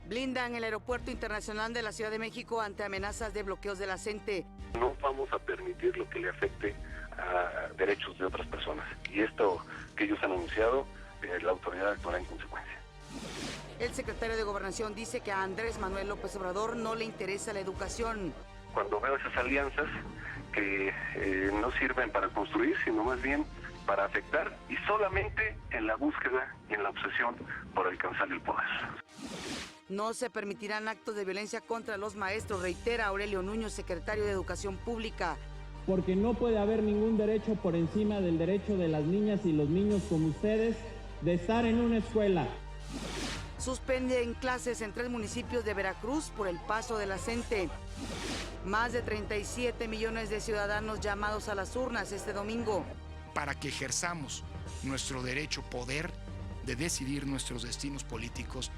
Blindan el Aeropuerto Internacional de la Ciudad de México ante amenazas de bloqueos de la CENTE. No vamos a permitir lo que le afecte a derechos de otras personas. Y esto que ellos han anunciado, la autoridad actuará en consecuencia. El secretario de Gobernación dice que a Andrés Manuel López Obrador no le interesa la educación. Cuando veo esas alianzas que no sirven para construir, sino más bien para afectar, y solamente en la búsqueda y en la obsesión por alcanzar el poder. No se permitirán actos de violencia contra los maestros, reitera Aurelio Nuño, secretario de Educación Pública. Porque no puede haber ningún derecho por encima del derecho de las niñas y los niños como ustedes de estar en una escuela. Suspenden clases en 3 municipios de Veracruz por el paso de la CENTE. Más de 37 millones de ciudadanos llamados a las urnas este domingo. Para que ejerzamos nuestro derecho poder de decidir nuestros destinos políticos.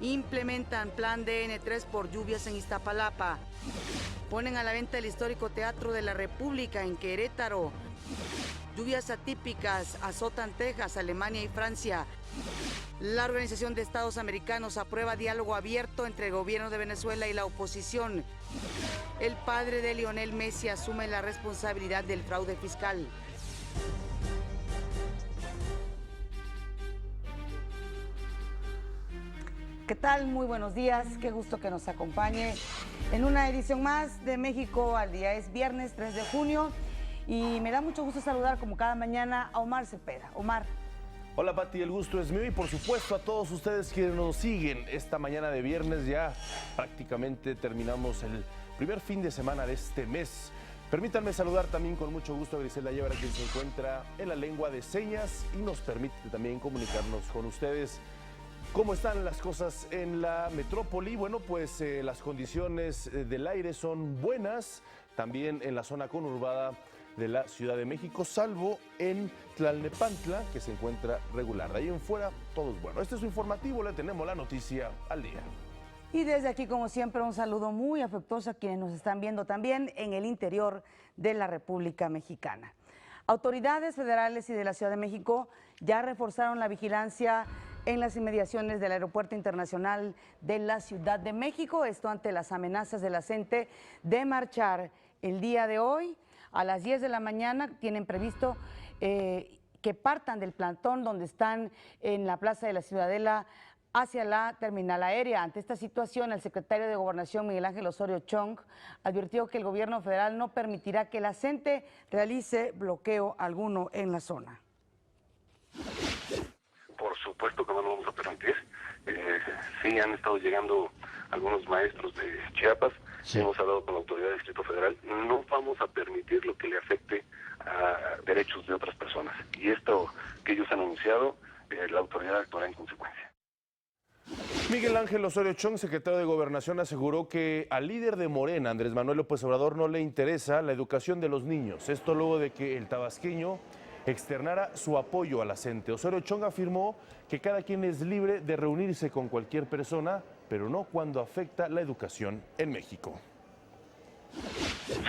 Implementan plan DN3 por lluvias en Iztapalapa. Ponen a la venta el histórico Teatro de la República en Querétaro. Lluvias atípicas azotan Texas, Alemania y Francia. La Organización de Estados Americanos aprueba diálogo abierto entre el gobierno de Venezuela y la oposición. El padre de Lionel Messi asume la responsabilidad del fraude fiscal. ¿Qué tal? Muy buenos días, qué gusto que nos acompañe en una edición más de México al Día. Es viernes 3 de junio y me da mucho gusto saludar como cada mañana a Omar Cepeda. Omar. Hola Pati, el gusto es mío y por supuesto a todos ustedes que nos siguen esta mañana de viernes. Ya prácticamente terminamos el primer fin de semana de este mes. Permítanme saludar también con mucho gusto a Griselda Yebra, quien se encuentra en la lengua de señas y nos permite también comunicarnos con ustedes. ¿Cómo están las cosas en la metrópoli? Bueno, pues las condiciones del aire son buenas, también en la zona conurbada de la Ciudad de México, salvo en Tlalnepantla, que se encuentra regular. De ahí en fuera, todo es bueno. Este es su informativo, le tenemos la noticia al día. Y desde aquí, como siempre, un saludo muy afectuoso a quienes nos están viendo también en el interior de la República Mexicana. Autoridades federales y de la Ciudad de México ya reforzaron la vigilancia en las inmediaciones del Aeropuerto Internacional de la Ciudad de México, esto ante las amenazas de la CENTE de marchar el día de hoy a las 10 de la mañana. Tienen previsto que partan del plantón donde están en la Plaza de la Ciudadela hacia la terminal aérea. Ante esta situación, el secretario de Gobernación, Miguel Ángel Osorio Chong, advirtió que el gobierno federal no permitirá que la CENTE realice bloqueo alguno en la zona. Por supuesto que no lo vamos a permitir. Sí han estado llegando algunos maestros de Chiapas, sí. Hemos hablado con la autoridad del Distrito Federal, no vamos a permitir lo que le afecte a derechos de otras personas. Y esto que ellos han anunciado, la autoridad actuará en consecuencia. Miguel Ángel Osorio Chong, secretario de Gobernación, aseguró que al líder de Morena, Andrés Manuel López Obrador, no le interesa la educación de los niños. Esto luego de que el tabasqueño externara su apoyo a la CENTE. Osorio Chong afirmó que cada quien es libre de reunirse con cualquier persona, pero no cuando afecta la educación en México.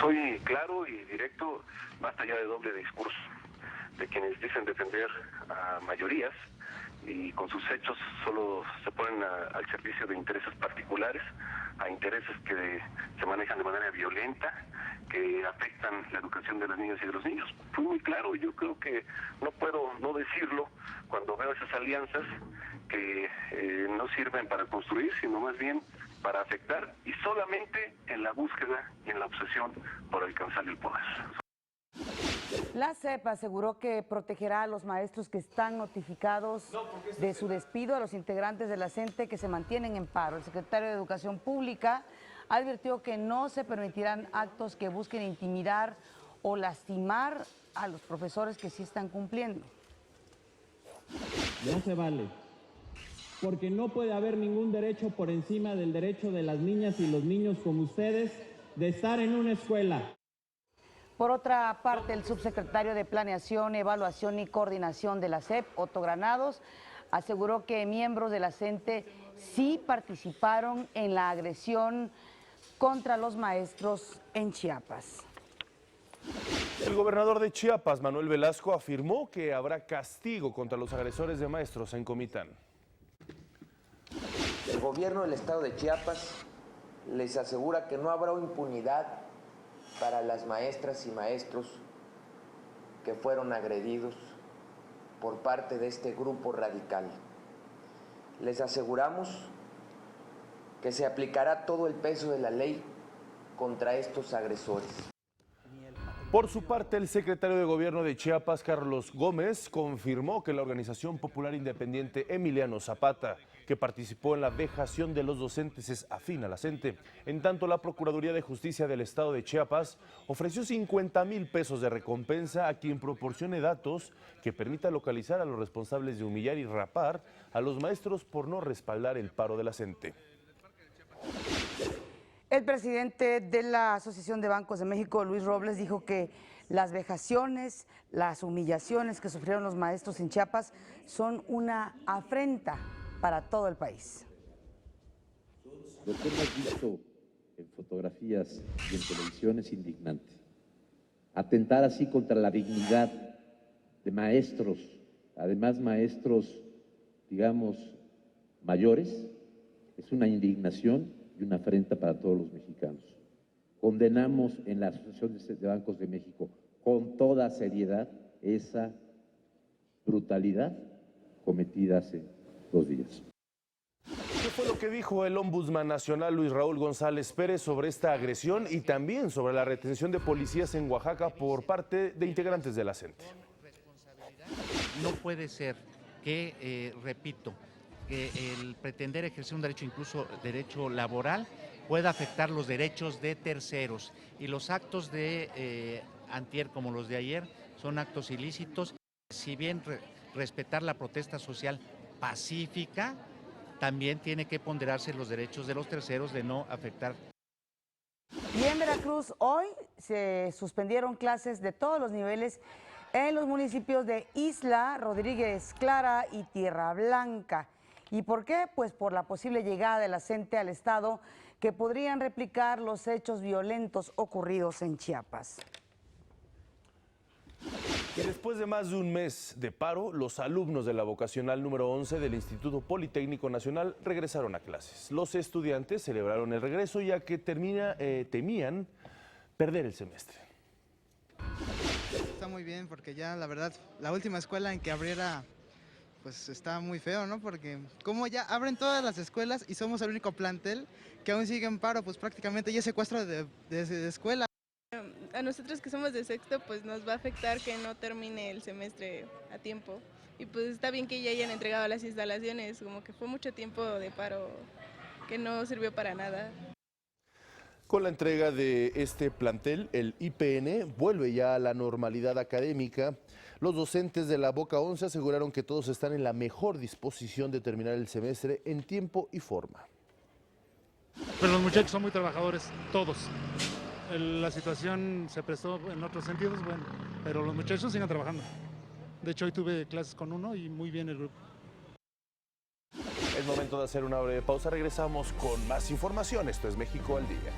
Soy claro y directo, basta ya de doble discurso, de quienes dicen defender a mayorías y con sus hechos solo se ponen al servicio de intereses particulares, a intereses que se manejan de manera violenta, que afectan la educación de las niñas y de los niños. Fui muy claro, yo creo que no puedo no decirlo cuando veo esas alianzas que no sirven para construir, sino más bien para afectar, y solamente en la búsqueda y en la obsesión por alcanzar el poder. La SEP aseguró que protegerá a los maestros que están notificados de su despido, a los integrantes de la CENTE que se mantienen en paro. El secretario de Educación Pública advirtió que no se permitirán actos que busquen intimidar o lastimar a los profesores que sí están cumpliendo. No se vale, porque no puede haber ningún derecho por encima del derecho de las niñas y los niños como ustedes de estar en una escuela. Por otra parte, el subsecretario de Planeación, Evaluación y Coordinación de la SEP, Otto Granados, aseguró que miembros de la CENTE sí participaron en la agresión contra los maestros en Chiapas. El gobernador de Chiapas, Manuel Velasco, afirmó que habrá castigo contra los agresores de maestros en Comitán. El gobierno del estado de Chiapas les asegura que no habrá impunidad para las maestras y maestros que fueron agredidos por parte de este grupo radical. Les aseguramos que se aplicará todo el peso de la ley contra estos agresores. Por su parte, el secretario de Gobierno de Chiapas, Carlos Gómez, confirmó que la Organización Popular Independiente Emiliano Zapata, que participó en la vejación de los docentes, es afín a la CENTE. En tanto, la Procuraduría de Justicia del Estado de Chiapas ofreció 50,000 pesos de recompensa a quien proporcione datos que permita localizar a los responsables de humillar y rapar a los maestros por no respaldar el paro de la CENTE. El presidente de la Asociación de Bancos de México, Luis Robles, dijo que las vejaciones, las humillaciones que sufrieron los maestros en Chiapas son una afrenta para todo el país. Lo que hemos visto en fotografías y en televisión es indignante. Atentar así contra la dignidad de maestros, además maestros, digamos, mayores, es una indignación y una afrenta para todos los mexicanos. Condenamos en la Asociación de Bancos de México con toda seriedad esa brutalidad cometida hace 2 días. ¿Qué fue lo que dijo el ombudsman nacional Luis Raúl González Pérez sobre esta agresión y también sobre la retención de policías en Oaxaca por parte de integrantes de la CENTE? No puede ser que, repito, que el pretender ejercer un derecho, incluso derecho laboral, pueda afectar los derechos de terceros. Y los actos de antier como los de ayer son actos ilícitos. Si bien respetar la protesta social pacífica, también tiene que ponderarse los derechos de los terceros de no afectar. Y en Veracruz hoy se suspendieron clases de todos los niveles en los municipios de Isla, Rodríguez Clara y Tierra Blanca. ¿Y por qué? Pues por la posible llegada de la CENTE al estado que podrían replicar los hechos violentos ocurridos en Chiapas. Y después de más de un mes de paro, los alumnos de la vocacional número 11 del Instituto Politécnico Nacional regresaron a clases. Los estudiantes celebraron el regreso ya que temían perder el semestre. Está muy bien porque ya la verdad la última escuela en que abriera pues está muy feo, ¿no? Porque como ya abren todas las escuelas y somos el único plantel que aún sigue en paro, pues prácticamente ya es secuestro de escuela. A nosotros que somos de sexto, pues nos va a afectar que no termine el semestre a tiempo. Y pues está bien que ya hayan entregado las instalaciones, como que fue mucho tiempo de paro que no sirvió para nada. Con la entrega de este plantel, el IPN vuelve ya a la normalidad académica. Los docentes de la Boca 11 aseguraron que todos están en la mejor disposición de terminar el semestre en tiempo y forma. Pero los muchachos son muy trabajadores, todos. La situación se prestó en otros sentidos, bueno, pero los muchachos siguen trabajando. De hecho, hoy tuve clases con uno y muy bien el grupo. Es momento de hacer una breve pausa. Regresamos con más información. Esto es México al Día.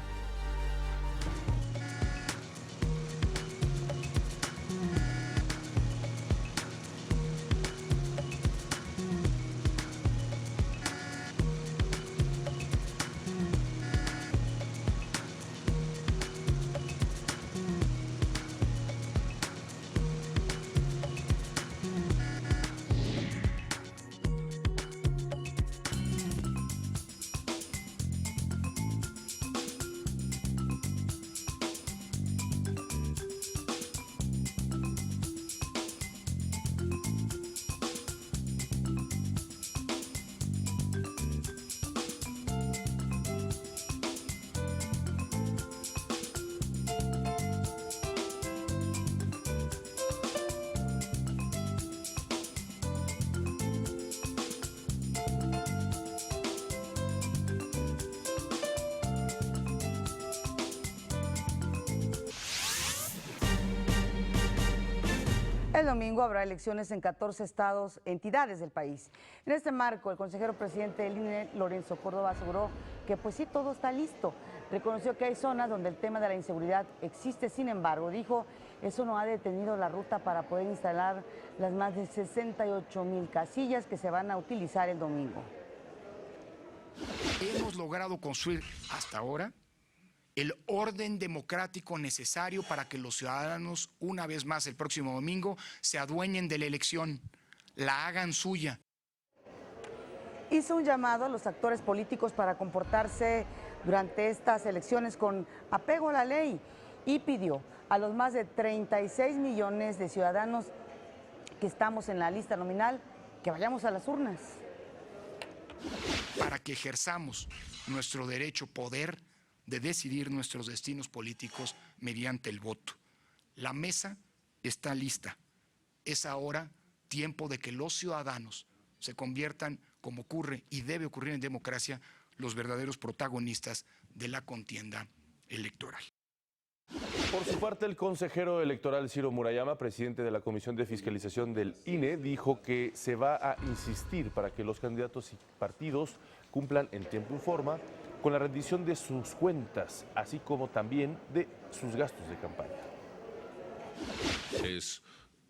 El domingo habrá elecciones en 14 estados, entidades del país. En este marco, el consejero presidente del INE, Lorenzo Córdoba, aseguró que pues sí, todo está listo. Reconoció que hay zonas donde el tema de la inseguridad existe, sin embargo, dijo eso no ha detenido la ruta para poder instalar las más de 68,000 casillas que se van a utilizar el domingo. Hemos logrado construir hasta ahora el orden democrático necesario para que los ciudadanos, una vez más el próximo domingo, se adueñen de la elección, la hagan suya. Hizo un llamado a los actores políticos para comportarse durante estas elecciones con apego a la ley y pidió a los más de 36 millones de ciudadanos que estamos en la lista nominal que vayamos a las urnas. Para que ejerzamos nuestro derecho poder de decidir nuestros destinos políticos mediante el voto. La mesa está lista. Es ahora tiempo de que los ciudadanos se conviertan, como ocurre y debe ocurrir en democracia, los verdaderos protagonistas de la contienda electoral. Por su parte, el consejero electoral Ciro Murayama, presidente de la Comisión de Fiscalización del INE, dijo que se va a insistir para que los candidatos y partidos cumplan en tiempo y forma con la rendición de sus cuentas, así como también de sus gastos de campaña. Es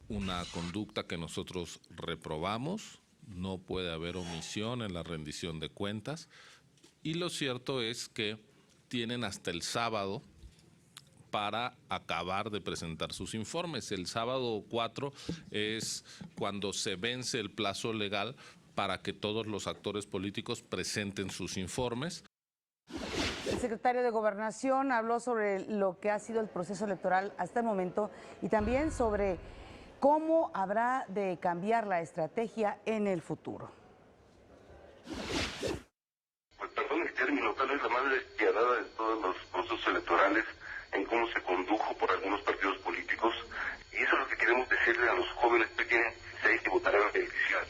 una conducta que nosotros reprobamos, no puede haber omisión en la rendición de cuentas y lo cierto es que tienen hasta el sábado para acabar de presentar sus informes. El sábado 4 es cuando se vence el plazo legal para que todos los actores políticos presenten sus informes. El secretario de Gobernación habló sobre lo que ha sido el proceso electoral hasta el momento y también sobre cómo habrá de cambiar la estrategia en el futuro. Pues perdón el término, tal vez la más despiadada de todos los procesos electorales en cómo se condujo por algunos partidos políticos, y eso es lo que queremos decirle a los jóvenes que tienen 16 y votarán a la elección,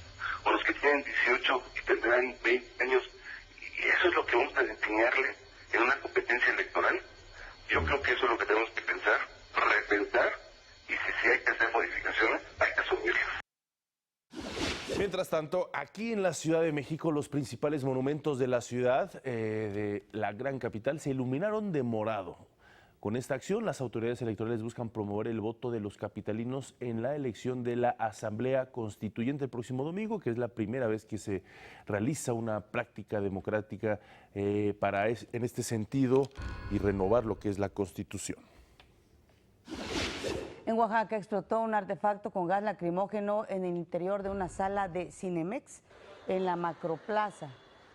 o los que tienen 18 y tendrán 20 años, y eso es lo que vamos a enseñarle en una competencia electoral. Yo creo que eso es lo que tenemos que pensar, repensar, y si hay que hacer modificaciones, hay que asumirlas. Mientras tanto, aquí en la Ciudad de México, los principales monumentos de la ciudad, de la gran capital, se iluminaron de morado. Con esta acción, las autoridades electorales buscan promover el voto de los capitalinos en la elección de la Asamblea Constituyente el próximo domingo, que es la primera vez que se realiza una práctica democrática en este sentido y renovar lo que es la Constitución. En Oaxaca explotó un artefacto con gas lacrimógeno en el interior de una sala de Cinemex en la Macroplaza.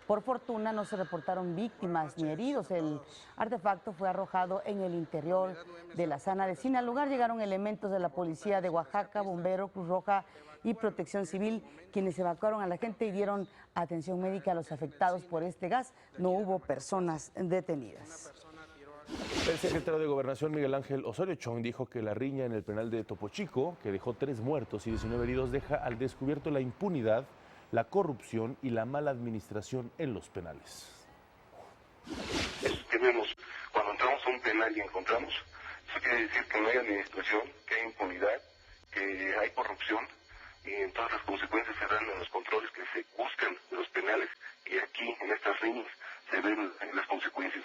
Por fortuna no se reportaron víctimas ni heridos. El artefacto fue arrojado en el interior de la sala de cine. Al lugar llegaron elementos de la policía de Oaxaca, bomberos, Cruz Roja y Protección Civil, quienes evacuaron a la gente y dieron atención médica a los afectados por este gas. No hubo personas detenidas. El secretario de Gobernación, Miguel Ángel Osorio Chong, dijo que la riña en el penal de Topo Chico, que dejó 3 muertos y 19 heridos, deja al descubierto la impunidad, la corrupción y la mala administración en los penales. Tenemos, cuando entramos a un penal y encontramos, eso quiere decir que no hay administración, que hay impunidad, que hay corrupción, y entonces las consecuencias se dan en los controles que se buscan de los penales, y aquí, en estas riñas, se ven las consecuencias.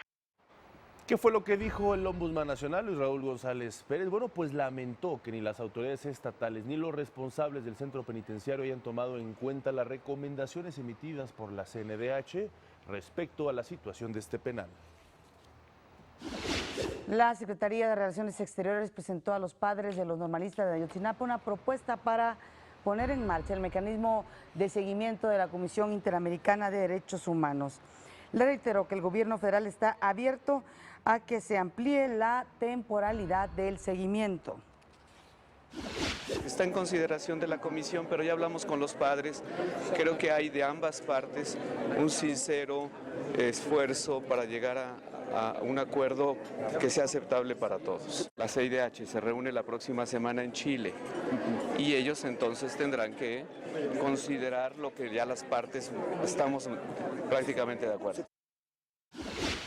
¿Qué fue lo que dijo el Ombudsman Nacional, Luis Raúl González Pérez? Bueno, pues lamentó que ni las autoridades estatales ni los responsables del centro penitenciario hayan tomado en cuenta las recomendaciones emitidas por la CNDH respecto a la situación de este penal. La Secretaría de Relaciones Exteriores presentó a los padres de los normalistas de Ayotzinapa una propuesta para poner en marcha el mecanismo de seguimiento de la Comisión Interamericana de Derechos Humanos. Le reiteró que el gobierno federal está abierto a que se amplíe la temporalidad del seguimiento. Está en consideración de la comisión, pero ya hablamos con los padres. Creo que hay de ambas partes un sincero esfuerzo para llegar a un acuerdo que sea aceptable para todos. La CIDH se reúne la próxima semana en Chile y ellos entonces tendrán que considerar lo que ya las partes estamos prácticamente de acuerdo.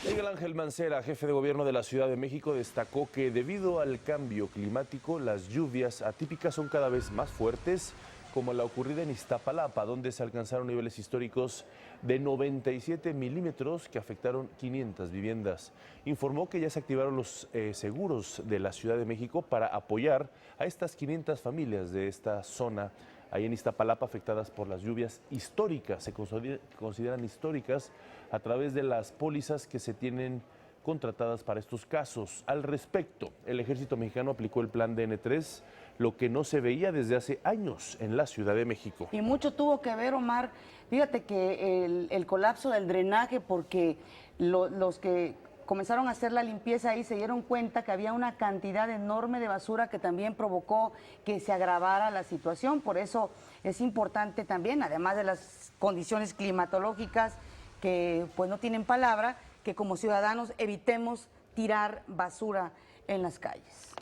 Miguel Ángel Mancera, jefe de gobierno de la Ciudad de México, destacó que debido al cambio climático, las lluvias atípicas son cada vez más fuertes, como la ocurrida en Iztapalapa, donde se alcanzaron niveles históricos de 97 milímetros que afectaron 500 viviendas. Informó que ya se activaron los seguros de la Ciudad de México para apoyar a estas 500 familias de esta zona ahí en Iztapalapa afectadas por las lluvias históricas. Se consideran históricas a través de las pólizas que se tienen contratadas para estos casos. Al respecto, el ejército mexicano aplicó el plan DN3, lo que no se veía desde hace años en la Ciudad de México. Y mucho tuvo que ver, Omar, fíjate que el colapso del drenaje, porque los que comenzaron a hacer la limpieza ahí se dieron cuenta que había una cantidad enorme de basura que también provocó que se agravara la situación. Por eso es importante también, además de las condiciones climatológicas que pues no tienen palabra, que como ciudadanos evitemos tirar basura en las calles.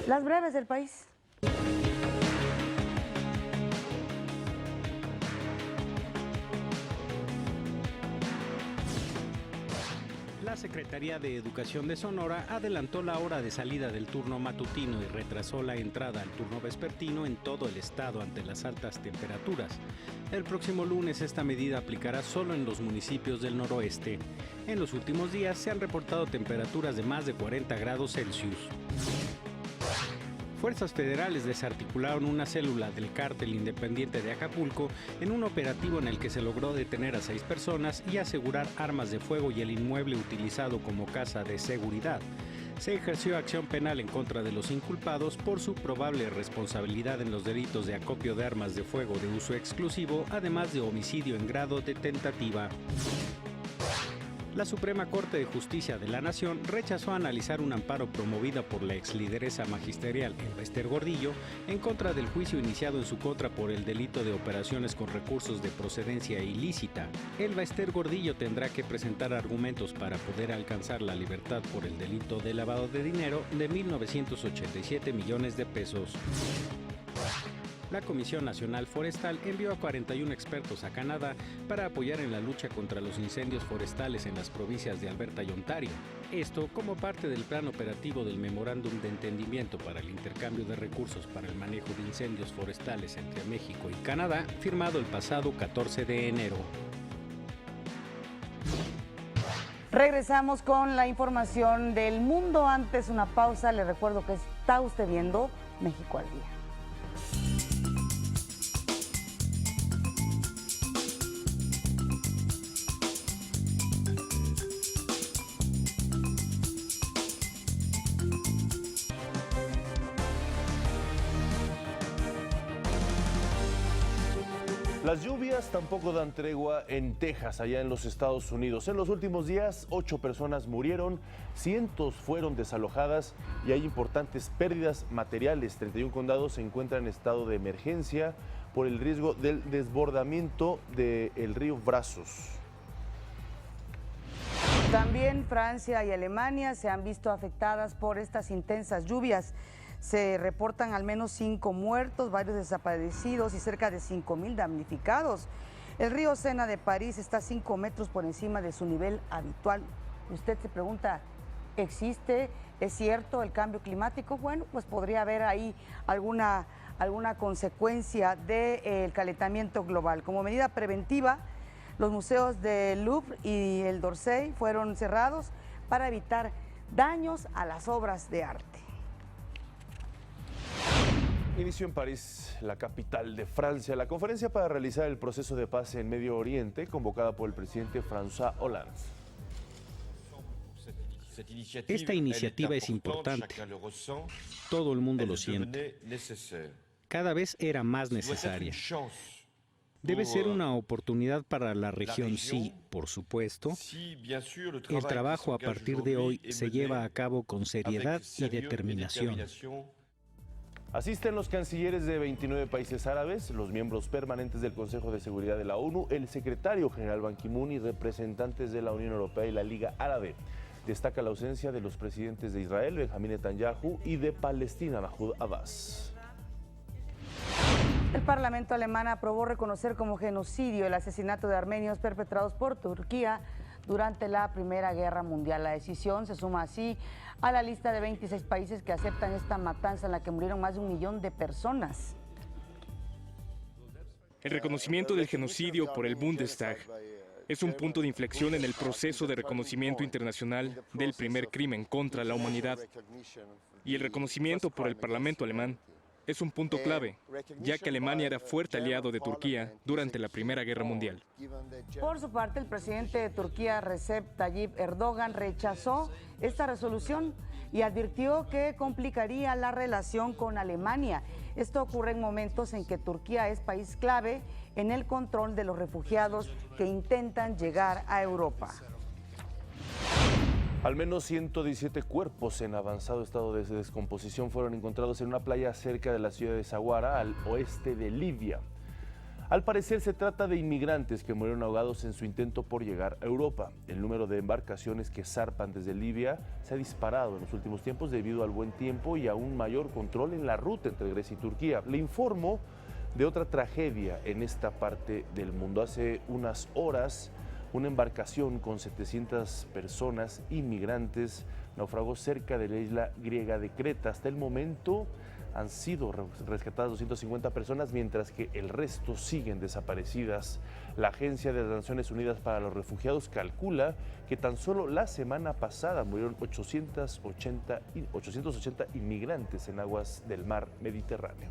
Las breves del país. La Secretaría de Educación de Sonora adelantó la hora de salida del turno matutino y retrasó la entrada al turno vespertino en todo el estado ante las altas temperaturas. El próximo lunes esta medida aplicará solo en los municipios del noroeste. En los últimos días se han reportado temperaturas de más de 40 grados Celsius. Fuerzas federales desarticularon una célula del cártel independiente de Acapulco en un operativo en el que se logró detener a 6 personas y asegurar armas de fuego y el inmueble utilizado como casa de seguridad. Se ejerció acción penal en contra de los inculpados por su probable responsabilidad en los delitos de acopio de armas de fuego de uso exclusivo, además de homicidio en grado de tentativa. La Suprema Corte de Justicia de la Nación rechazó analizar un amparo promovido por la exlideresa magisterial Elba Ester Gordillo en contra del juicio iniciado en su contra por el delito de operaciones con recursos de procedencia ilícita. Elba Ester Gordillo tendrá que presentar argumentos para poder alcanzar la libertad por el delito de lavado de dinero de 1.987 millones de pesos. La Comisión Nacional Forestal envió a 41 expertos a Canadá para apoyar en la lucha contra los incendios forestales en las provincias de Alberta y Ontario. Esto como parte del plan operativo del Memorándum de Entendimiento para el intercambio de recursos para el manejo de incendios forestales entre México y Canadá, firmado el pasado 14 de enero. Regresamos con la información del mundo. Antes una pausa, le recuerdo que está usted viendo México al Día. Las lluvias tampoco dan tregua en Texas, allá en los Estados Unidos. En los últimos días, 8 personas murieron, cientos fueron desalojadas y hay importantes pérdidas materiales. 31 condados se encuentran en estado de emergencia por el riesgo del desbordamiento del río Brazos. También Francia y Alemania se han visto afectadas por estas intensas lluvias. Se reportan al menos 5 muertos, varios desaparecidos y cerca de 5,000 damnificados. El río Sena de París está 5 metros por encima de su nivel habitual. Usted se pregunta, ¿existe, es cierto el cambio climático? Bueno, pues podría haber ahí alguna consecuencia del calentamiento global. Como medida preventiva, los museos del Louvre y el d'Orsay fueron cerrados para evitar daños a las obras de arte. Inició en París, la capital de Francia, la conferencia para realizar el proceso de paz en Medio Oriente, convocada por el presidente François Hollande. Esta iniciativa es importante. Todo el mundo lo siente. Cada vez era más necesaria. Debe ser una oportunidad para la región, sí, por supuesto. El trabajo a partir de hoy se lleva a cabo con seriedad y determinación. Asisten los cancilleres de 29 países árabes, los miembros permanentes del Consejo de Seguridad de la ONU, el secretario general Ban Ki-moon y representantes de la Unión Europea y la Liga Árabe. Destaca la ausencia de los presidentes de Israel, Benjamín Netanyahu, y de Palestina, Mahmoud Abbas. El Parlamento alemán aprobó reconocer como genocidio el asesinato de armenios perpetrados por Turquía durante la Primera Guerra Mundial. La decisión se suma así a la lista de 26 países que aceptan esta matanza en la que murieron más de 1 millón de personas. El reconocimiento del genocidio por el Bundestag es un punto de inflexión en el proceso de reconocimiento internacional del primer crimen contra la humanidad. Y el reconocimiento por el Parlamento alemán es un punto clave, ya que Alemania era fuerte aliado de Turquía durante la Primera Guerra Mundial. Por su parte, el presidente de Turquía, Recep Tayyip Erdogan, rechazó esta resolución y advirtió que complicaría la relación con Alemania. Esto ocurre en momentos en que Turquía es país clave en el control de los refugiados que intentan llegar a Europa. Al menos 117 cuerpos en avanzado estado de descomposición fueron encontrados en una playa cerca de la ciudad de Zawara, al oeste de Libia. Al parecer se trata de inmigrantes que murieron ahogados en su intento por llegar a Europa. El número de embarcaciones que zarpan desde Libia se ha disparado en los últimos tiempos debido al buen tiempo y a un mayor control en la ruta entre Grecia y Turquía. Le informo de otra tragedia en esta parte del mundo. Hace unas horas, una embarcación con 700 personas inmigrantes naufragó cerca de la isla griega de Creta. Hasta el momento han sido rescatadas 250 personas, mientras que el resto siguen desaparecidas. La Agencia de las Naciones Unidas para los Refugiados calcula que tan solo la semana pasada murieron 880 inmigrantes en aguas del mar Mediterráneo.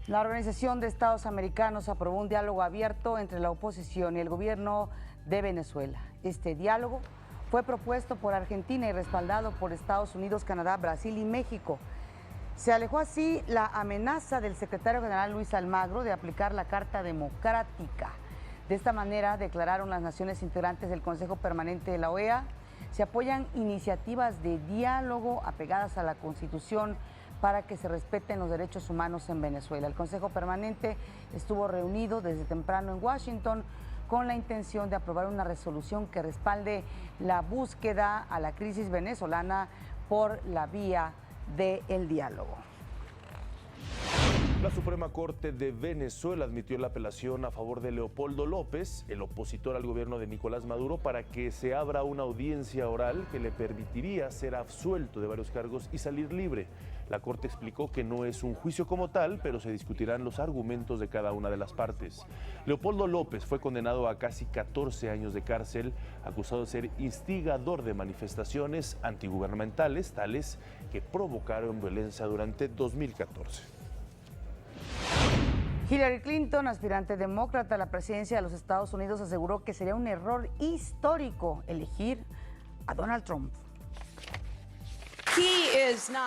La Organización de Estados Americanos aprobó un diálogo abierto entre la oposición y el gobierno de Venezuela. Este diálogo fue propuesto por Argentina y respaldado por Estados Unidos, Canadá, Brasil y México. Se alejó así la amenaza del secretario general Luis Almagro de aplicar la Carta Democrática. De esta manera, declararon las naciones integrantes del Consejo Permanente de la OEA, se apoyan iniciativas de diálogo apegadas a la Constitución para que se respeten los derechos humanos en Venezuela. El Consejo Permanente estuvo reunido desde temprano en Washington con la intención de aprobar una resolución que respalde la búsqueda a la crisis venezolana por la vía del diálogo. La Suprema Corte de Venezuela admitió la apelación a favor de Leopoldo López, el opositor al gobierno de Nicolás Maduro, para que se abra una audiencia oral que le permitiría ser absuelto de varios cargos y salir libre. La Corte explicó que no es un juicio como tal, pero se discutirán los argumentos de cada una de las partes. Leopoldo López fue condenado a casi 14 años de cárcel, acusado de ser instigador de manifestaciones antigubernamentales, tales que provocaron violencia durante 2014. Hillary Clinton, aspirante demócrata a la presidencia de los Estados Unidos, aseguró que sería un error histórico elegir a Donald Trump.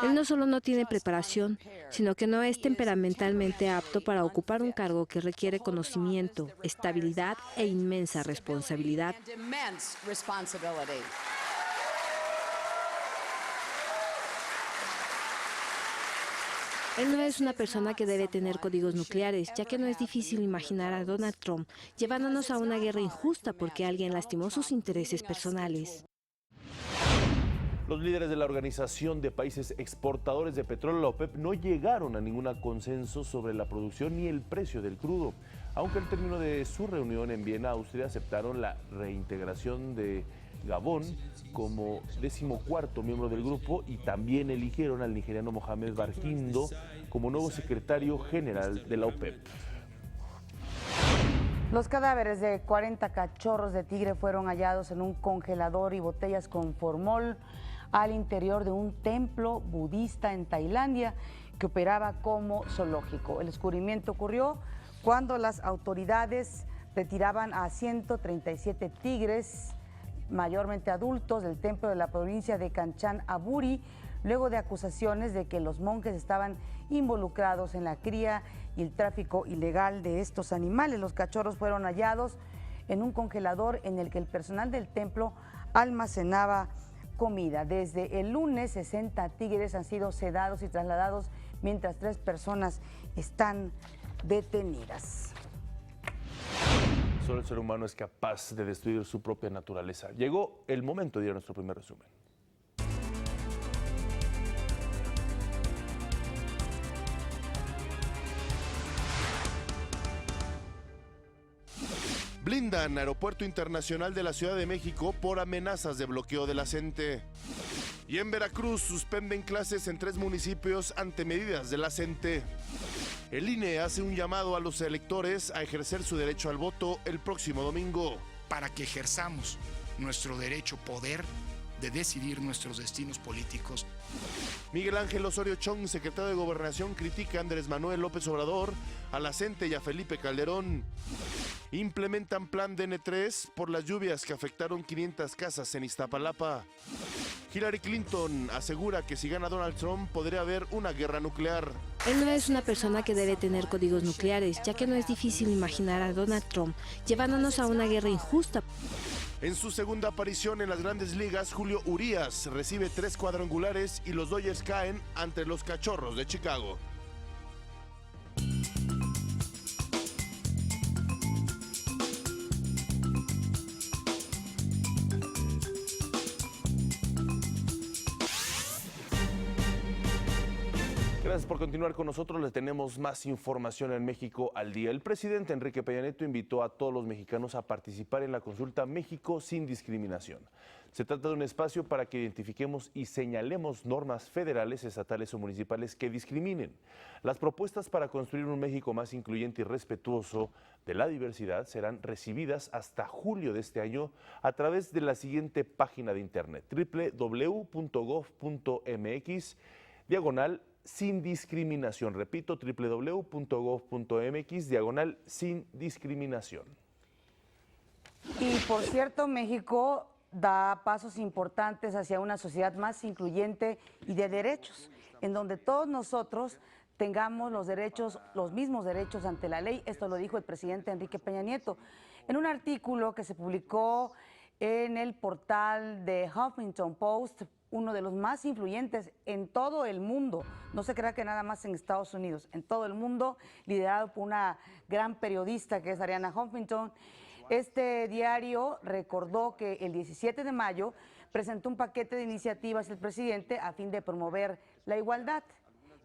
Él no solo no tiene preparación, sino que no es temperamentalmente apto para ocupar un cargo que requiere conocimiento, estabilidad e inmensa responsabilidad. Él no es una persona que debe tener códigos nucleares, ya que no es difícil imaginar a Donald Trump llevándonos a una guerra injusta porque alguien lastimó sus intereses personales. Los líderes de la Organización de Países Exportadores de Petróleo, la OPEP, no llegaron a ningún consenso sobre la producción ni el precio del crudo, aunque al término de su reunión en Viena, Austria, aceptaron la reintegración de Gabón como 14º miembro del grupo y también eligieron al nigeriano Mohamed Barkindo como nuevo secretario general de la OPEP. Los cadáveres de 40 cachorros de tigre fueron hallados en un congelador y botellas con formol al interior de un templo budista en Tailandia que operaba como zoológico. El descubrimiento ocurrió cuando las autoridades retiraban a 137 tigres, mayormente adultos, del templo de la provincia de Kanchanaburi, luego de acusaciones de que los monjes estaban involucrados en la cría y el tráfico ilegal de estos animales. Los cachorros fueron hallados en un congelador en el que el personal del templo almacenaba comida. Desde el lunes, 60 tigres han sido sedados y trasladados, mientras 3 personas están detenidas. Solo el ser humano es capaz de destruir su propia naturaleza. Llegó el momento de ir a nuestro primer resumen. Blindan Aeropuerto Internacional de la Ciudad de México por amenazas de bloqueo de la CENTE. Y en Veracruz suspenden clases en 3 municipios ante medidas de la CENTE. El INE hace un llamado a los electores a ejercer su derecho al voto el próximo domingo. Para que ejerzamos nuestro derecho poder de decidir nuestros destinos políticos. Miguel Ángel Osorio Chong, secretario de Gobernación, critica a Andrés Manuel López Obrador, a la CENTE y a Felipe Calderón. Implementan plan DN3 por las lluvias que afectaron 500 casas en Iztapalapa. Hillary Clinton asegura que si gana Donald Trump podría haber una guerra nuclear. Él no es una persona que debe tener códigos nucleares, ya que no es difícil imaginar a Donald Trump llevándonos a una guerra injusta. En su segunda aparición en las Grandes Ligas, Julio Urías recibe 3 cuadrangulares y los Dodgers caen ante los Cachorros de Chicago. Gracias por continuar con nosotros. Les tenemos más información en México al día. El presidente Enrique Peña Nieto invitó a todos los mexicanos a participar en la consulta México sin discriminación. Se trata de un espacio para que identifiquemos y señalemos normas federales, estatales o municipales que discriminen. Las propuestas para construir un México más incluyente y respetuoso de la diversidad serán recibidas hasta julio de este año a través de la siguiente página de internet: www.gov.mx/sin discriminación. Repito, www.gov.mx/sin discriminación. Y por cierto, México da pasos importantes hacia una sociedad más incluyente y de derechos, en donde todos nosotros tengamos los derechos, los mismos derechos ante la ley. Esto lo dijo el presidente Enrique Peña Nieto en un artículo que se publicó en el portal de Huffington Post, uno de los más influyentes en todo el mundo. No se crea que nada más en Estados Unidos, en todo el mundo, liderado por una gran periodista que es Arianna Huffington. Este diario recordó que el 17 de mayo presentó un paquete de iniciativas el presidente a fin de promover la igualdad.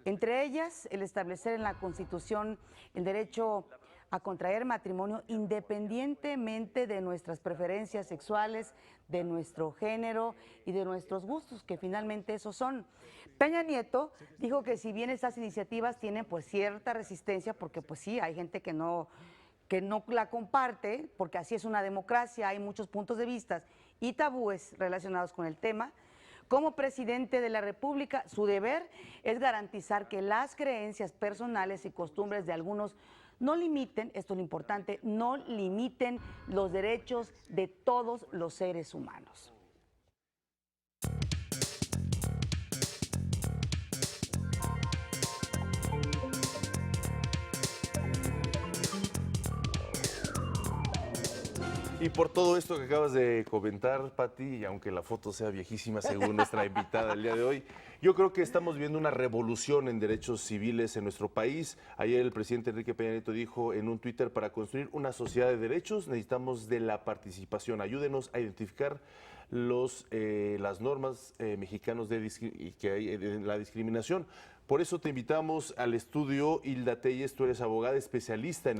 Entre ellas, el establecer en la Constitución el derecho a contraer matrimonio independientemente de nuestras preferencias sexuales, de nuestro género y de nuestros gustos, que finalmente esos son. Peña Nieto dijo que si bien estas iniciativas tienen pues cierta resistencia, porque pues sí, hay gente que no la comparte, porque así es una democracia, hay muchos puntos de vista y tabúes relacionados con el tema. Como presidente de la República, su deber es garantizar que las creencias personales y costumbres de algunos no limiten, esto es lo importante, no limiten los derechos de todos los seres humanos. Y por todo esto que acabas de comentar, Pati, y aunque la foto sea viejísima según nuestra invitada el día de hoy, yo creo que estamos viendo una revolución en derechos civiles en nuestro país. Ayer el presidente Enrique Peña Nieto dijo en un Twitter: para construir una sociedad de derechos necesitamos de la participación. Ayúdenos a identificar las normas mexicanas que hay en la discriminación. Por eso te invitamos al estudio. Hilda Telles, tú eres abogada, especialista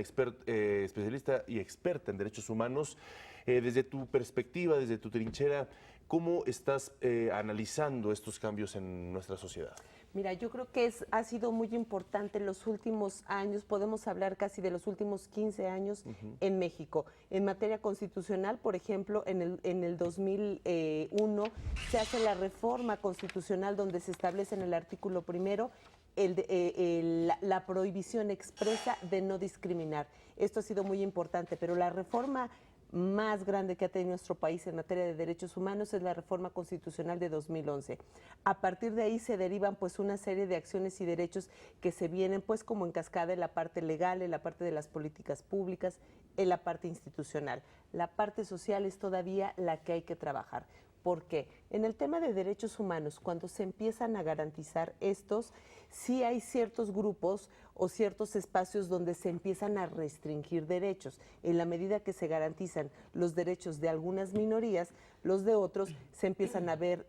y experta en derechos humanos. Desde tu perspectiva, desde tu trinchera, ¿cómo estás analizando estos cambios en nuestra sociedad? Mira, yo creo que ha sido muy importante en los últimos años, podemos hablar casi de los últimos 15 años en México. En materia constitucional, por ejemplo, en el 2001 se hace la reforma constitucional donde se establece en el artículo primero la prohibición expresa de no discriminar. Esto ha sido muy importante, pero la reforma más grande que ha tenido nuestro país en materia de derechos humanos es la reforma constitucional de 2011. A partir de ahí se derivan pues una serie de acciones y derechos que se vienen pues como en cascada en la parte legal, en la parte de las políticas públicas, en la parte institucional. La parte social es todavía la que hay que trabajar. ¿Por qué? En el tema de derechos humanos, cuando se empiezan a garantizar estos, sí hay ciertos grupos o ciertos espacios donde se empiezan a restringir derechos. En la medida que se garantizan los derechos de algunas minorías, los de otros se empiezan a ver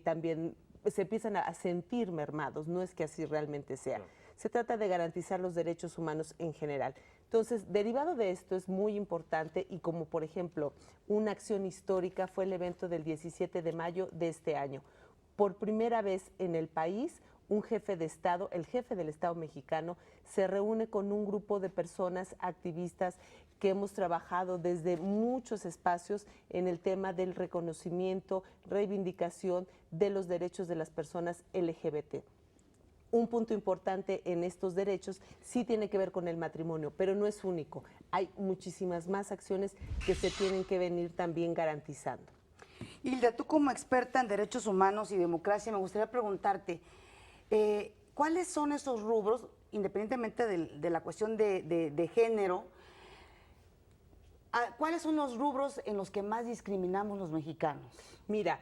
también, se empiezan a sentir mermados. No es que así realmente sea. Se trata de garantizar los derechos humanos en general. Entonces, derivado de esto es muy importante y como por ejemplo una acción histórica fue el evento del 17 de mayo de este año. Por primera vez en el país, un jefe de Estado, el jefe del Estado mexicano, se reúne con un grupo de personas activistas que hemos trabajado desde muchos espacios en el tema del reconocimiento, reivindicación de los derechos de las personas LGBT. Un punto importante en estos derechos sí tiene que ver con el matrimonio, pero no es único. Hay muchísimas más acciones que se tienen que venir también garantizando. Hilda, tú como experta en derechos humanos y democracia, me gustaría preguntarte, ¿cuáles son esos rubros, independientemente de la cuestión de género, cuáles son los rubros en los que más discriminamos los mexicanos? Mira,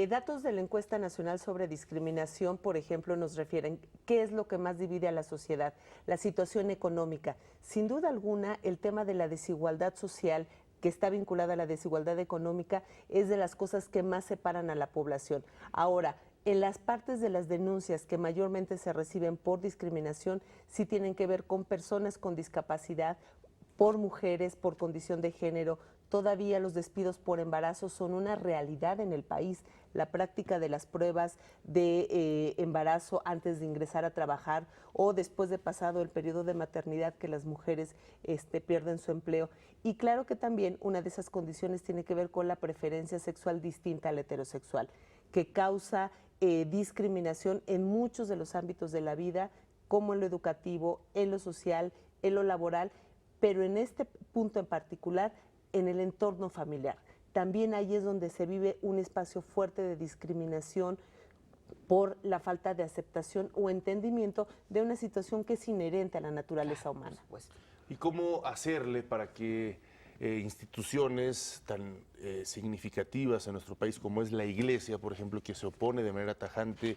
datos de la Encuesta Nacional sobre Discriminación, por ejemplo, nos refieren qué es lo que más divide a la sociedad, la situación económica. Sin duda alguna, el tema de la desigualdad social, que está vinculada a la desigualdad económica, es de las cosas que más separan a la población. Ahora, en las partes de las denuncias que mayormente se reciben por discriminación, sí tienen que ver con personas con discapacidad, por mujeres, por condición de género. Todavía los despidos por embarazo son una realidad en el país. La práctica de las pruebas de embarazo antes de ingresar a trabajar o después de pasado el periodo de maternidad, que las mujeres pierden su empleo. Y claro que también una de esas condiciones tiene que ver con la preferencia sexual distinta a la heterosexual, que causa discriminación en muchos de los ámbitos de la vida, como en lo educativo, en lo social, en lo laboral, pero en este punto en particular, en el entorno familiar. También ahí es donde se vive un espacio fuerte de discriminación por la falta de aceptación o entendimiento de una situación que es inherente a la naturaleza humana. ¿Y cómo hacerle para que instituciones tan significativas en nuestro país como es la Iglesia, por ejemplo, que se opone de manera tajante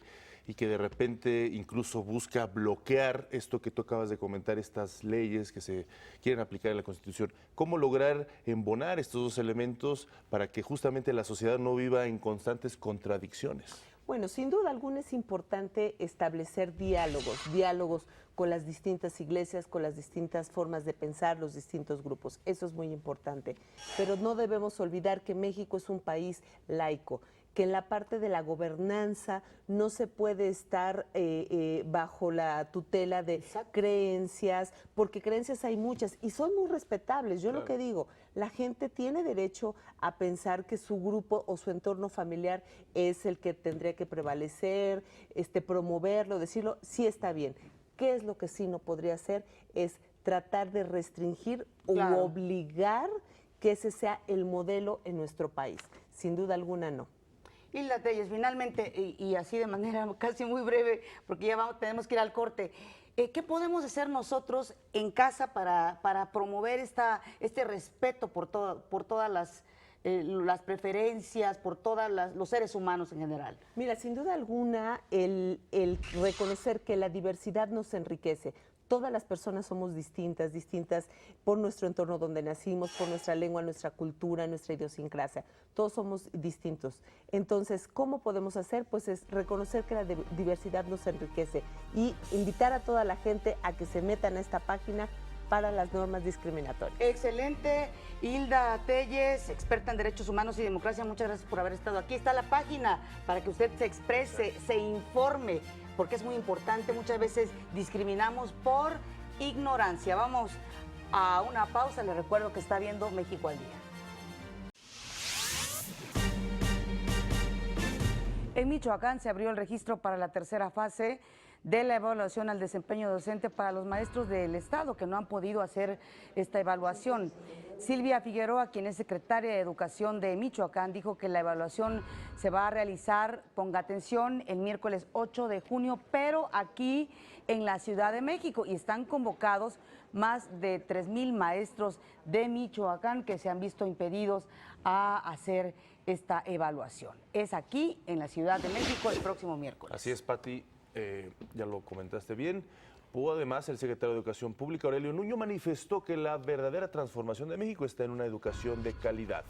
y que de repente incluso busca bloquear esto que tú acabas de comentar, estas leyes que se quieren aplicar en la Constitución, cómo lograr embonar estos dos elementos para que justamente la sociedad no viva en constantes contradicciones? Bueno, sin duda alguna es importante establecer diálogos con las distintas iglesias, con las distintas formas de pensar, los distintos grupos. Eso es muy importante. Pero no debemos olvidar que México es un país laico, que en la parte de la gobernanza no se puede estar bajo la tutela de creencias, porque creencias hay muchas y son muy respetables. Yo lo que digo, la gente tiene derecho a pensar que su grupo o su entorno familiar es el que tendría que prevalecer, promoverlo, decirlo, sí está bien. ¿Qué es lo que sí no podría hacer? Es tratar de restringir o obligar que ese sea el modelo en nuestro país. Sin duda alguna no. Hilda Telles, finalmente, y así de manera casi muy breve, porque ya tenemos que ir al corte, ¿qué podemos hacer nosotros en casa para promover este respeto por todas las preferencias, por todos los seres humanos en general? Mira, sin duda alguna, el reconocer que la diversidad nos enriquece. Todas las personas somos distintas por nuestro entorno donde nacimos, por nuestra lengua, nuestra cultura, nuestra idiosincrasia. Todos somos distintos. Entonces, ¿cómo podemos hacer? Pues es reconocer que la diversidad nos enriquece y invitar a toda la gente a que se metan a esta página para las normas discriminatorias. Excelente. Hilda Telles, experta en derechos humanos y democracia, muchas gracias por haber estado aquí. Está la página para que usted se exprese, se informe, porque es muy importante. Muchas veces discriminamos por ignorancia. Vamos a una pausa. Les recuerdo que está viendo México al Día. En Michoacán se abrió el registro para la tercera fase de la evaluación al desempeño docente para los maestros del Estado que no han podido hacer esta evaluación. Silvia Figueroa, quien es secretaria de Educación de Michoacán, dijo que la evaluación se va a realizar, ponga atención, el miércoles 8 de junio, pero aquí en la Ciudad de México, y están convocados más de 3,000 maestros de Michoacán que se han visto impedidos a hacer esta evaluación. Es aquí en la Ciudad de México el próximo miércoles. Así es, Pati. Ya lo comentaste bien. Además, el secretario de Educación Pública, Aurelio Nuño, manifestó que la verdadera transformación de México está en una educación de calidad.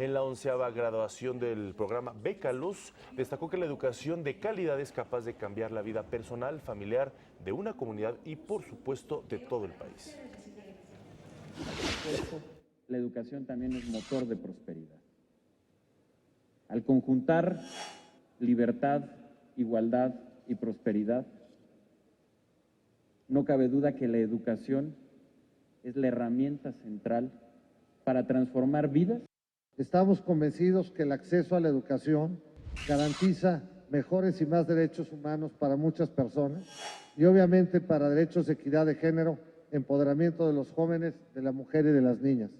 En la 11ª graduación del programa Bécalos, destacó que la educación de calidad es capaz de cambiar la vida personal, familiar de una comunidad y, por supuesto, de todo el país. La educación también es motor de prosperidad. Al conjuntar libertad, igualdad y prosperidad, no cabe duda que la educación es la herramienta central para transformar vidas. Estamos convencidos que el acceso a la educación garantiza mejores y más derechos humanos para muchas personas y obviamente para derechos de equidad de género, empoderamiento de los jóvenes, de la mujer y de las niñas.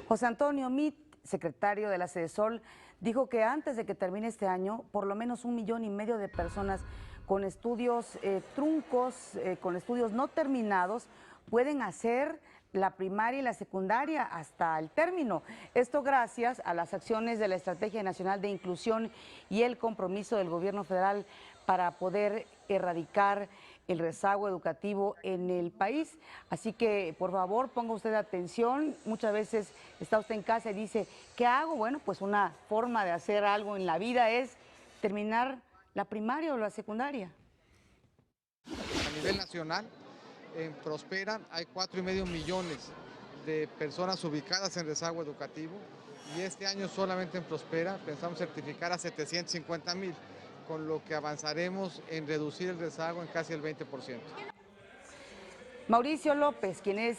José Antonio Mit, secretario de la Sedesol, dijo que antes de que termine este año, por lo menos 1,5 millones de personas con estudios truncos, con estudios no terminados, pueden hacer la primaria y la secundaria hasta el término. Esto gracias a las acciones de la Estrategia Nacional de Inclusión y el compromiso del gobierno federal para poder erradicar el rezago educativo en el país. Así que, por favor, ponga usted atención. Muchas veces está usted en casa y dice, ¿qué hago? Bueno, pues una forma de hacer algo en la vida es terminar la primaria o la secundaria. A nivel nacional, en Prospera hay 4,5 millones de personas ubicadas en rezago educativo y este año solamente en Prospera pensamos certificar a 750,000, con lo que avanzaremos en reducir el rezago en casi el 20%. Mauricio López, quien es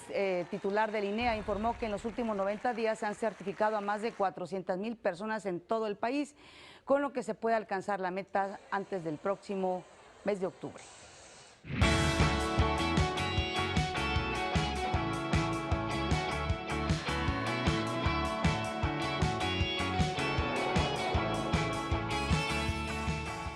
titular del INEA, informó que en los últimos 90 días se han certificado a más de 400,000 personas en todo el país, con lo que se puede alcanzar la meta antes del próximo mes de octubre.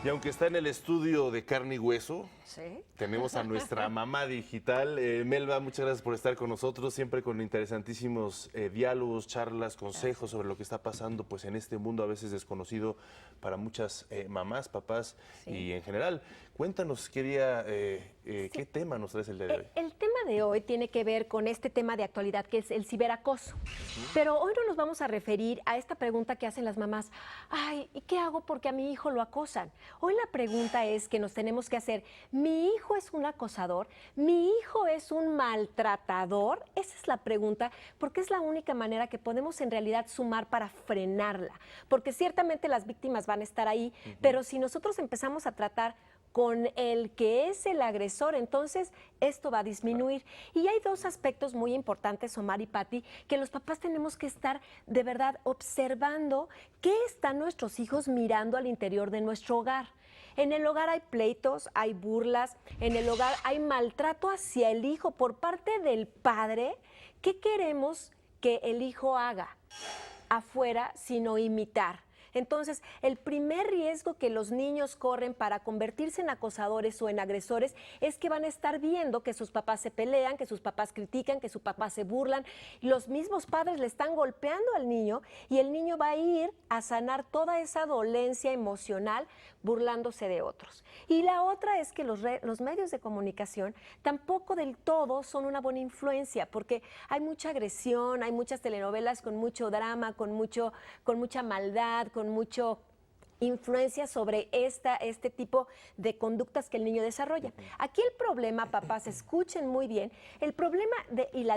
Y aunque está en el estudio de carne y hueso, ¿sí? Tenemos a nuestra mamá digital. Melba, muchas gracias por estar con nosotros, siempre con interesantísimos diálogos, charlas, consejos sobre lo que está pasando pues, en este mundo a veces desconocido para muchas mamás, papás y en general. Cuéntanos, ¿qué tema nos traes el día de hoy? El tema de hoy tiene que ver con este tema de actualidad que es el ciberacoso. Pero hoy no nos vamos a referir a esta pregunta que hacen las mamás, ay, ¿y qué hago porque a mi hijo lo acosan? Hoy la pregunta es que nos tenemos que hacer, ¿mi hijo es un acosador? ¿Mi hijo es un maltratador? Esa es la pregunta, porque es la única manera que podemos en realidad sumar para frenarla. Porque ciertamente las víctimas van a estar ahí, pero si nosotros empezamos a tratar con el que es el agresor, entonces esto va a disminuir. Y hay dos aspectos muy importantes, Omar y Pati, que los papás tenemos que estar de verdad observando qué están nuestros hijos mirando al interior de nuestro hogar. En el hogar hay pleitos, hay burlas, en el hogar hay maltrato hacia el hijo por parte del padre. ¿Qué queremos que el hijo haga afuera sino imitar? Entonces, el primer riesgo que los niños corren para convertirse en acosadores o en agresores es que van a estar viendo que sus papás se pelean, que sus papás critican, que sus papás se burlan. Los mismos padres le están golpeando al niño y el niño va a ir a sanar toda esa dolencia emocional burlándose de otros. Y la otra es que los medios de comunicación tampoco del todo son una buena influencia, porque hay mucha agresión, hay muchas telenovelas con mucho drama, con mucha maldad, con mucho influencia sobre este tipo de conductas que el niño desarrolla. Aquí el problema, papás, escuchen muy bien, el problema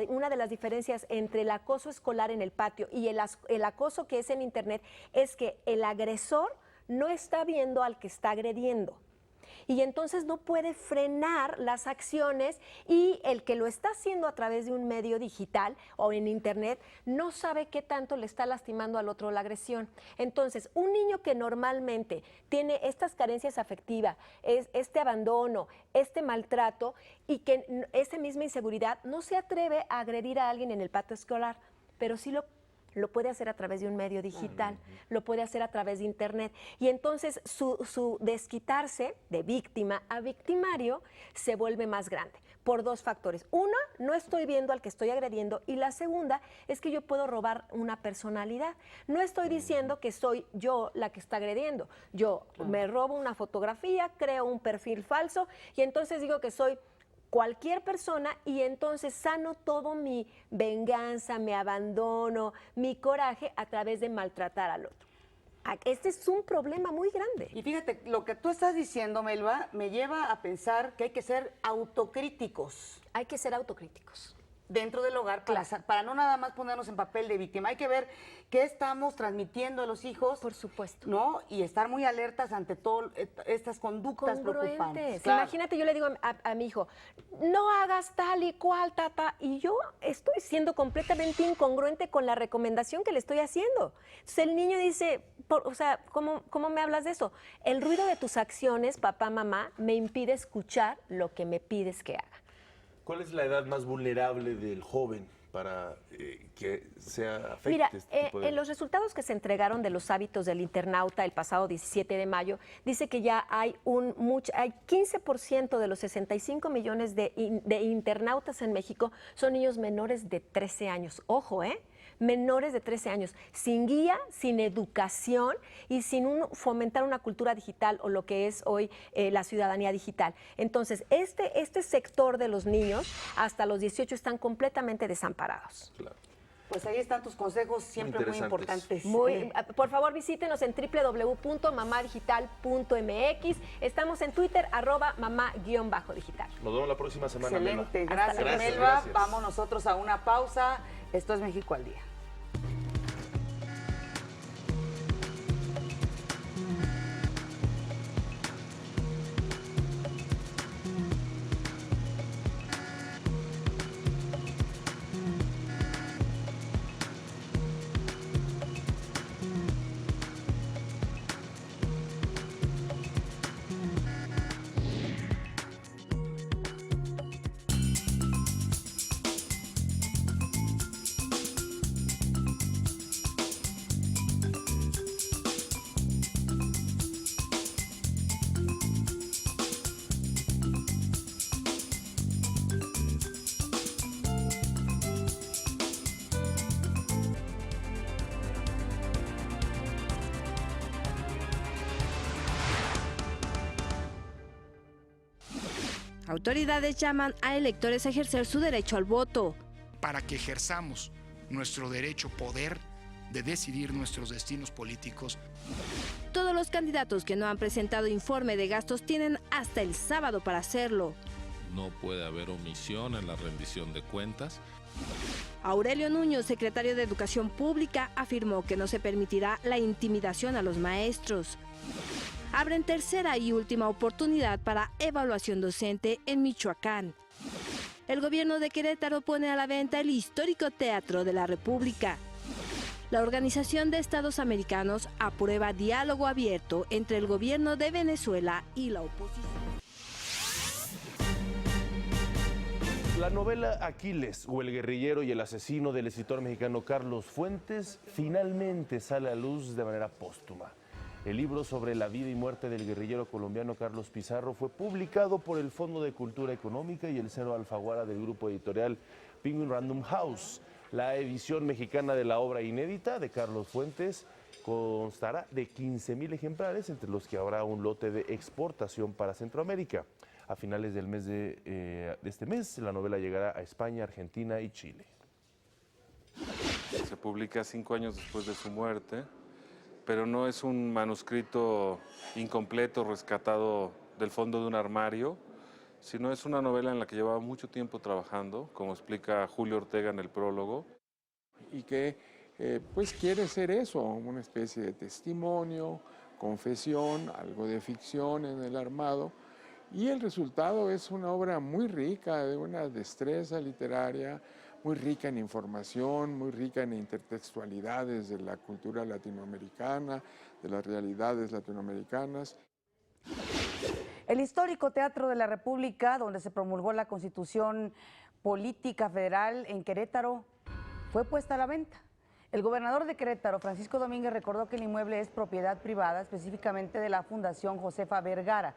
una de las diferencias entre el acoso escolar en el patio y el acoso que es en internet es que el agresor no está viendo al que está agrediendo. Y entonces no puede frenar las acciones y el que lo está haciendo a través de un medio digital o en internet no sabe qué tanto le está lastimando al otro la agresión. Entonces, un niño que normalmente tiene estas carencias afectivas, este abandono, este maltrato y que esa misma inseguridad no se atreve a agredir a alguien en el patio escolar, pero sí lo puede hacer a través de un medio digital, lo puede hacer a través de internet. Y entonces su desquitarse de víctima a victimario se vuelve más grande por dos factores. Uno, no estoy viendo al que estoy agrediendo, y la segunda es que yo puedo robar una personalidad. No estoy diciendo que soy yo la que está agrediendo. Yo me robo una fotografía, creo un perfil falso y entonces digo que soy cualquier persona y entonces sano todo mi venganza, mi abandono, mi coraje a través de maltratar al otro. Este es un problema muy grande. Y fíjate, lo que tú estás diciendo, Melba, me lleva a pensar que hay que ser autocríticos. Hay que ser autocríticos. dentro del hogar para no nada más ponernos en papel de víctima. Hay que ver qué estamos transmitiendo a los hijos. Por supuesto. ¿No? Y estar muy alertas ante todas estas conductas preocupantes. Claro. Imagínate, yo le digo a mi hijo, no hagas tal y cual, y yo estoy siendo completamente incongruente con la recomendación que le estoy haciendo. Entonces el niño dice, ¿cómo me hablas de eso? El ruido de tus acciones, papá, mamá, me impide escuchar lo que me pides que haga. ¿Cuál es la edad más vulnerable del joven para que sea afecte? Mira, este tipo de... en los resultados que se entregaron de los hábitos del internauta el pasado 17 de mayo, dice que ya hay hay 15% de los 65 millones de internautas en México son niños menores de 13 años. Ojo, menores de 13 años, sin guía, sin educación y sin fomentar una cultura digital o lo que es hoy la ciudadanía digital. Entonces, este sector de los niños hasta los 18 están completamente desamparados. Claro. Pues ahí están tus consejos, siempre muy importantes. Por favor, visítenos en www.mamadigital.mx. Estamos en Twitter, @mamá_digital. Nos vemos la próxima semana. Excelente, Melba. gracias Melba. Vamos nosotros a una pausa. Esto es México al Día. Autoridades llaman a electores a ejercer su derecho al voto. Para que ejerzamos nuestro derecho poder de decidir nuestros destinos políticos. Todos los candidatos que no han presentado informe de gastos tienen hasta el sábado para hacerlo. No puede haber omisión en la rendición de cuentas. Aurelio Nuño, secretario de Educación Pública, afirmó que no se permitirá la intimidación a los maestros. Abren tercera y última oportunidad para evaluación docente en Michoacán. El gobierno de Querétaro pone a la venta el histórico Teatro de la República. La Organización de Estados Americanos aprueba diálogo abierto entre el gobierno de Venezuela y la oposición. La novela Aquiles, o el guerrillero y el asesino del escritor mexicano Carlos Fuentes, finalmente sale a luz de manera póstuma. El libro sobre la vida y muerte del guerrillero colombiano Carlos Pizarro fue publicado por el Fondo de Cultura Económica y el Cero Alfaguara del grupo editorial Penguin Random House. La edición mexicana de la obra inédita de Carlos Fuentes constará de 15,000 ejemplares, entre los que habrá un lote de exportación para Centroamérica. A finales del mes de este mes, la novela llegará a España, Argentina y Chile. Se publica 5 años después de su muerte, pero no es un manuscrito incompleto rescatado del fondo de un armario, sino es una novela en la que llevaba mucho tiempo trabajando, como explica Julio Ortega en el prólogo. Y que pues quiere ser eso, una especie de testimonio, confesión, algo de ficción en el armado, y el resultado es una obra muy rica, de una destreza literaria, muy rica en información, muy rica en intertextualidades de la cultura latinoamericana, de las realidades latinoamericanas. El histórico Teatro de la República, donde se promulgó la Constitución Política Federal en Querétaro, fue puesta a la venta. El gobernador de Querétaro, Francisco Domínguez, recordó que el inmueble es propiedad privada, específicamente de la Fundación Josefa Vergara.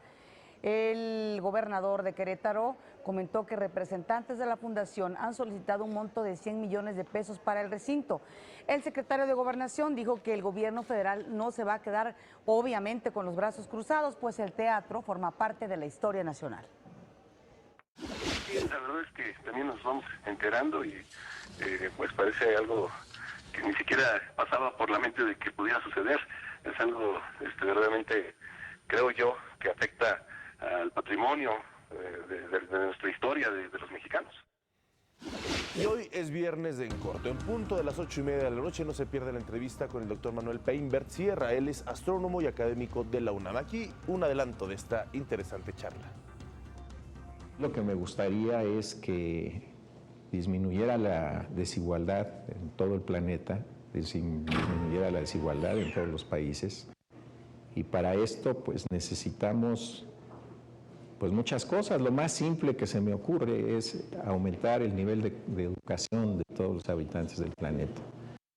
El gobernador de Querétaro comentó que representantes de la fundación han solicitado un monto de 100 millones de pesos para el recinto. El secretario de Gobernación dijo que el gobierno federal no se va a quedar, obviamente, con los brazos cruzados, pues el teatro forma parte de la historia nacional. Sí, la verdad es que también nos vamos enterando y pues parece algo que ni siquiera pasaba por la mente de que pudiera suceder. Es algo verdaderamente, creo yo, que afecta al patrimonio de nuestra historia, de los mexicanos. Y hoy es viernes de En Corto. En punto de las 8:30 de la noche no se pierde la entrevista con el doctor Manuel Peinbert Sierra. Él es astrónomo y académico de la UNAM. Aquí un adelanto de esta interesante charla. Lo que me gustaría es que disminuyera la desigualdad en todo el planeta, disminuyera la desigualdad en todos los países. Y para esto pues necesitamos pues muchas cosas. Lo más simple que se me ocurre es aumentar el nivel de educación de todos los habitantes del planeta.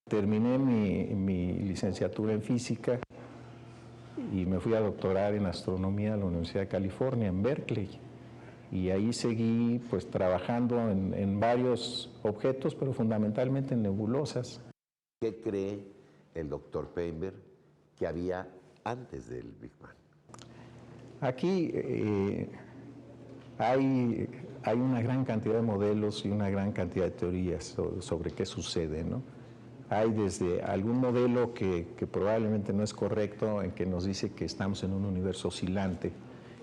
Terminé mi licenciatura en física y me fui a doctorar en astronomía a la Universidad de California, en Berkeley. Y ahí seguí pues trabajando en varios objetos, pero fundamentalmente en nebulosas. ¿Qué cree el doctor Peinbert que había antes del Big Bang? Aquí hay una gran cantidad de modelos y una gran cantidad de teorías sobre qué sucede, ¿no? Hay desde algún modelo que probablemente no es correcto, en que nos dice que estamos en un universo oscilante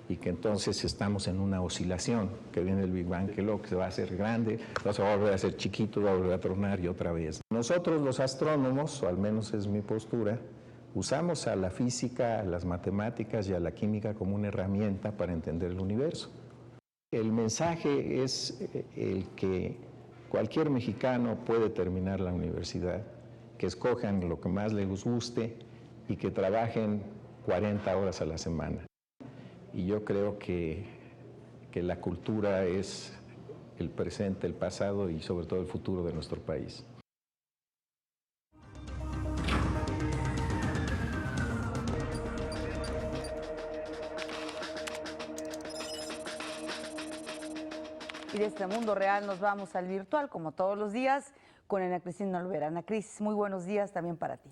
y que entonces estamos en una oscilación, que viene el Big Bang, que luego se va a hacer grande, luego se va a volver a hacer chiquito, va a volver a tronar y otra vez. Nosotros los astrónomos, o al menos es mi postura, usamos a la física, a las matemáticas y a la química como una herramienta para entender el universo. El mensaje es el que cualquier mexicano puede terminar la universidad, que escojan lo que más les guste y que trabajen 40 horas a la semana. Y yo creo que la cultura es el presente, el pasado y sobre todo el futuro de nuestro país. Y de este mundo real nos vamos al virtual, como todos los días, con Ana Cristina Olvera. Ana Cris, muy buenos días también para ti.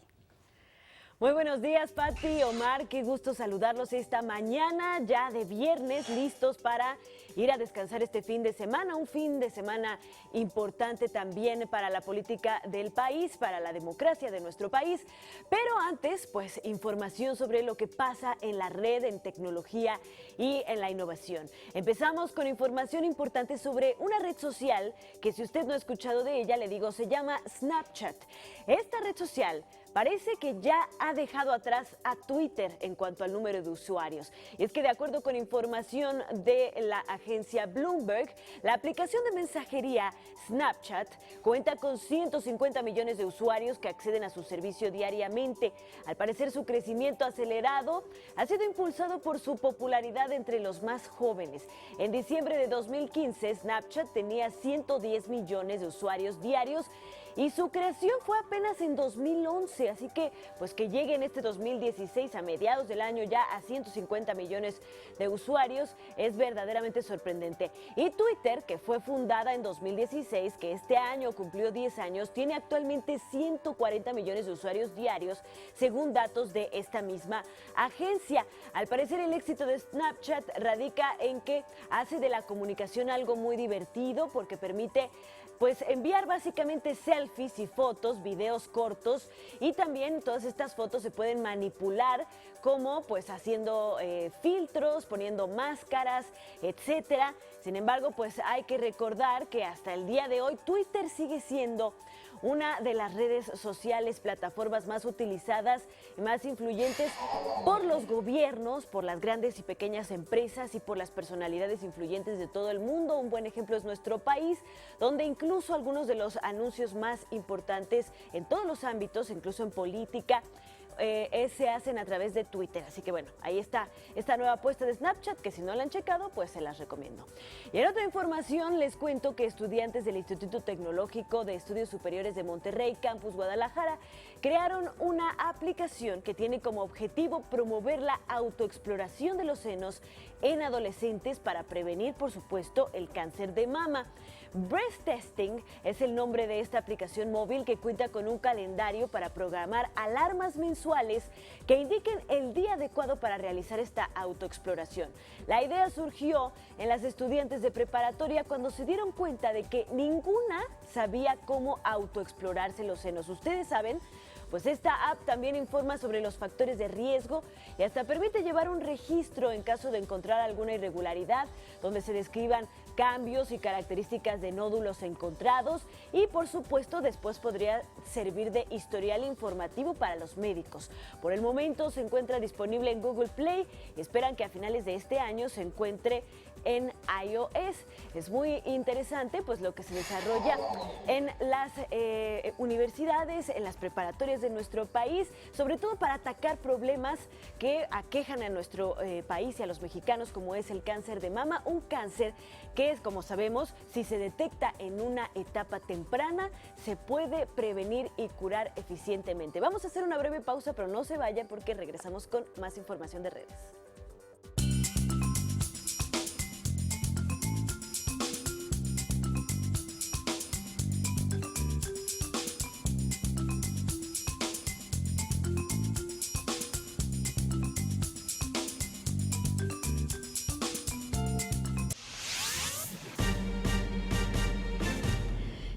Muy buenos días, Pati, Omar, qué gusto saludarlos esta mañana, ya de viernes, listos para ir a descansar este fin de semana, un fin de semana importante también para la política del país, para la democracia de nuestro país. Pero antes, pues, información sobre lo que pasa en la red, en tecnología y en la innovación. Empezamos con información importante sobre una red social que, si usted no ha escuchado de ella, le digo, se llama Snapchat. Esta red social parece que ya ha dejado atrás a Twitter en cuanto al número de usuarios. Y es que de acuerdo con información de la agencia Bloomberg, la aplicación de mensajería Snapchat cuenta con 150 millones de usuarios que acceden a su servicio diariamente. Al parecer, su crecimiento acelerado ha sido impulsado por su popularidad entre los más jóvenes. En diciembre de 2015, Snapchat tenía 110 millones de usuarios diarios y su creación fue apenas en 2011, así que pues que llegue en este 2016 a mediados del año ya a 150 millones de usuarios es verdaderamente sorprendente. Y Twitter, que fue fundada en 2016, que este año cumplió 10 años, tiene actualmente 140 millones de usuarios diarios, según datos de esta misma agencia. Al parecer, el éxito de Snapchat radica en que hace de la comunicación algo muy divertido porque permite pues enviar básicamente selfies y fotos, videos cortos, y también todas estas fotos se pueden manipular como pues haciendo filtros, poniendo máscaras, etcétera. Sin embargo, pues hay que recordar que hasta el día de hoy Twitter sigue siendo una de las redes sociales, plataformas más utilizadas y más influyentes por los gobiernos, por las grandes y pequeñas empresas y por las personalidades influyentes de todo el mundo. Un buen ejemplo es nuestro país, donde incluso algunos de los anuncios más importantes en todos los ámbitos, incluso en política, se hacen a través de Twitter. Así que bueno, ahí está esta nueva apuesta de Snapchat, que si no la han checado, pues se las recomiendo. Y en otra información les cuento que estudiantes del Instituto Tecnológico de Estudios Superiores de Monterrey, Campus Guadalajara, crearon una aplicación que tiene como objetivo promover la autoexploración de los senos en adolescentes para prevenir, por supuesto, el cáncer de mama. Breast Testing es el nombre de esta aplicación móvil que cuenta con un calendario para programar alarmas mensuales que indiquen el día adecuado para realizar esta autoexploración. La idea surgió en las estudiantes de preparatoria cuando se dieron cuenta de que ninguna sabía cómo autoexplorarse los senos. ¿Ustedes saben? Pues esta app también informa sobre los factores de riesgo y hasta permite llevar un registro en caso de encontrar alguna irregularidad, donde se describan cambios y características de nódulos encontrados y por supuesto después podría servir de historial informativo para los médicos. Por el momento se encuentra disponible en Google Play y esperan que a finales de este año se encuentre en iOS. Es muy interesante pues lo que se desarrolla en las universidades, en las preparatorias de nuestro país, sobre todo para atacar problemas que aquejan a nuestro país y a los mexicanos, como es el cáncer de mama, un cáncer que es, como sabemos, si se detecta en una etapa temprana, se puede prevenir y curar eficientemente. Vamos a hacer una breve pausa, pero no se vaya porque regresamos con más información de redes.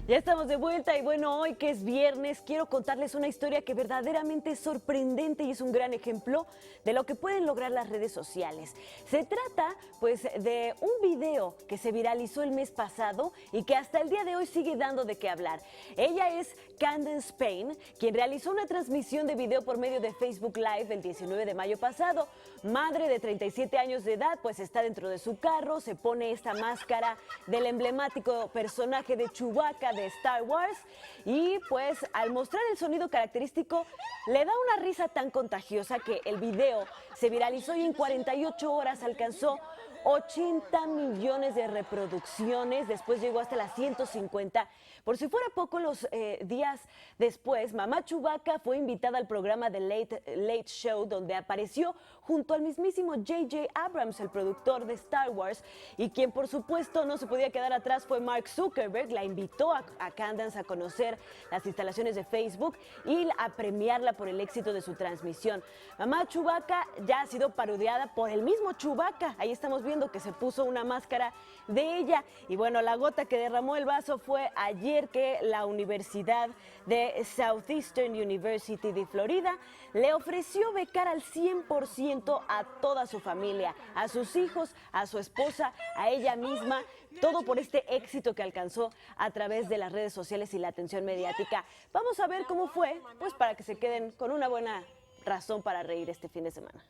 Ya estamos de vuelta y bueno, hoy que es viernes, quiero contarles una historia que verdaderamente es sorprendente y es un gran ejemplo de lo que pueden lograr las redes sociales. Se trata pues de un video que se viralizó el mes pasado y que hasta el día de hoy sigue dando de qué hablar. Ella es Candace Payne, quien realizó una transmisión de video por medio de Facebook Live el 19 de mayo pasado. Madre de 37 años de edad, pues está dentro de su carro, se pone esta máscara del emblemático personaje de Chewbacca de Star Wars y pues al mostrar el sonido característico le da una risa tan contagiosa que el video se viralizó y en 48 horas alcanzó 80 millones de reproducciones, después llegó hasta las 150. Por si fuera poco, los días después, Mamá Chewbacca fue invitada al programa The Late Show, donde apareció junto al mismísimo J.J. Abrams, el productor de Star Wars, y quien por supuesto no se podía quedar atrás fue Mark Zuckerberg. La invitó a Candace a conocer las instalaciones de Facebook y a premiarla por el éxito de su transmisión. Mamá Chewbacca ya ha sido parodiada por el mismo Chewbacca. Ahí estamos viendo que se puso una máscara de ella. Y bueno, la gota que derramó el vaso fue ayer que la Universidad de Southeastern University de Florida le ofreció becar al 100% a toda su familia, a sus hijos, a su esposa, a ella misma, todo por este éxito que alcanzó a través de las redes sociales y la atención mediática. Vamos a ver cómo fue, pues para que se queden con una buena razón para reír este fin de semana.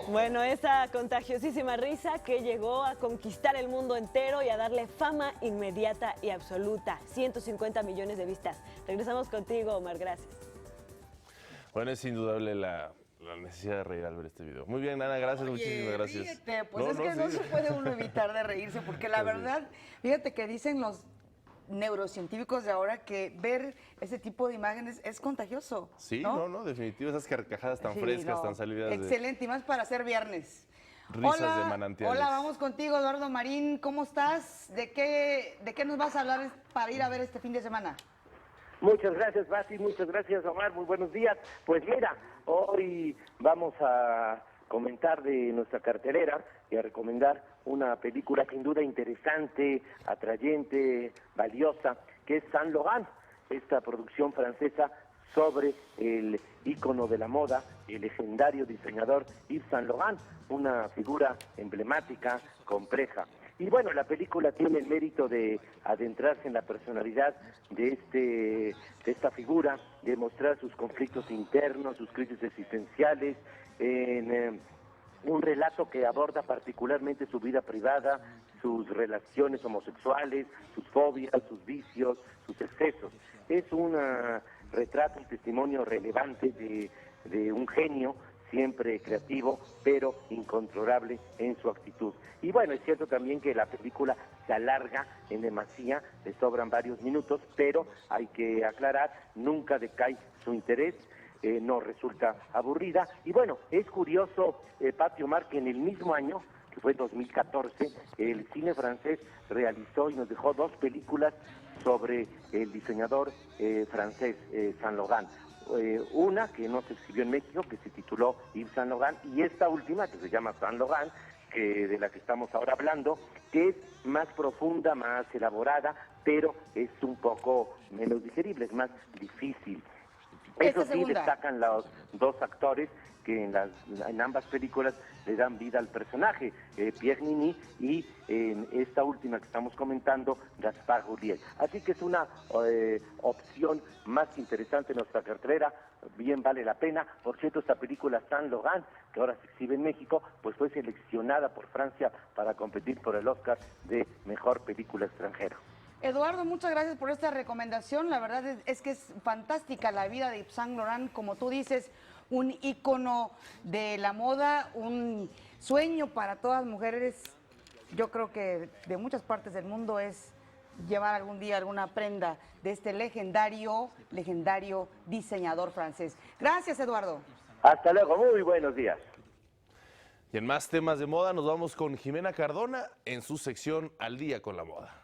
Bueno, esa contagiosísima risa que llegó a conquistar el mundo entero y a darle fama inmediata y absoluta. 150 millones de vistas. Regresamos contigo, Omar, gracias. Bueno, es indudable la necesidad de reír al ver este video. Muy bien, Ana, gracias, muchísimas gracias. Ríete, pues no se puede uno evitar de reírse, porque la verdad, fíjate que dicen los neurocientíficos de ahora que ver ese tipo de imágenes es contagioso. Sí, no, definitivo, esas carcajadas tan frescas, tan salidas. Excelente, y más para ser viernes. Risas de manantiales. Hola, vamos contigo, Eduardo Marín, ¿cómo estás? ¿De qué nos vas a hablar para ir a ver este fin de semana? Muchas gracias, Basti, muchas gracias, Omar, muy buenos días. Pues mira, hoy vamos a comentar de nuestra cartelera y a recomendar una película sin duda interesante, atrayente, valiosa, que es Saint Laurent, esta producción francesa sobre el ícono de la moda, el legendario diseñador Yves Saint Laurent, una figura emblemática, compleja. Y bueno, la película tiene el mérito de adentrarse en la personalidad de esta figura, de mostrar sus conflictos internos, sus crisis existenciales, en un relato que aborda particularmente su vida privada, sus relaciones homosexuales, sus fobias, sus vicios, sus excesos. Es un retrato y testimonio relevante de un genio, siempre creativo, pero incontrolable en su actitud. Y bueno, es cierto también que la película se alarga en demasía, le sobran varios minutos, pero hay que aclarar, nunca decae su interés. no resulta aburrida. Y bueno, es curioso, Pati, Omar, que en el mismo año, que fue 2014, el cine francés realizó y nos dejó 2 películas sobre el diseñador francés Saint Laurent. Una que no se exhibió en México, que se tituló Yves Saint Laurent, y esta última que se llama Saint Laurent, de la que estamos ahora hablando, que es más profunda, más elaborada, pero es un poco menos digerible, es más difícil. Eso sí, destacan los 2 actores que en ambas películas le dan vida al personaje, Pierre Niney, y en esta última que estamos comentando, Gaspard Ulliel. Así que es una opción más interesante en nuestra cartelera, bien vale la pena. Por cierto, esta película Saint Laurent, que ahora se exhibe en México, pues fue seleccionada por Francia para competir por el Oscar de Mejor Película Extranjera. Eduardo, muchas gracias por esta recomendación. La verdad es que es fantástica la vida de Yves Saint Laurent, como tú dices, un ícono de la moda, un sueño para todas las mujeres. Yo creo que de muchas partes del mundo es llevar algún día alguna prenda de este legendario diseñador francés. Gracias, Eduardo. Hasta luego, muy buenos días. Y en más temas de moda nos vamos con Jimena Cardona en su sección Al Día con la Moda.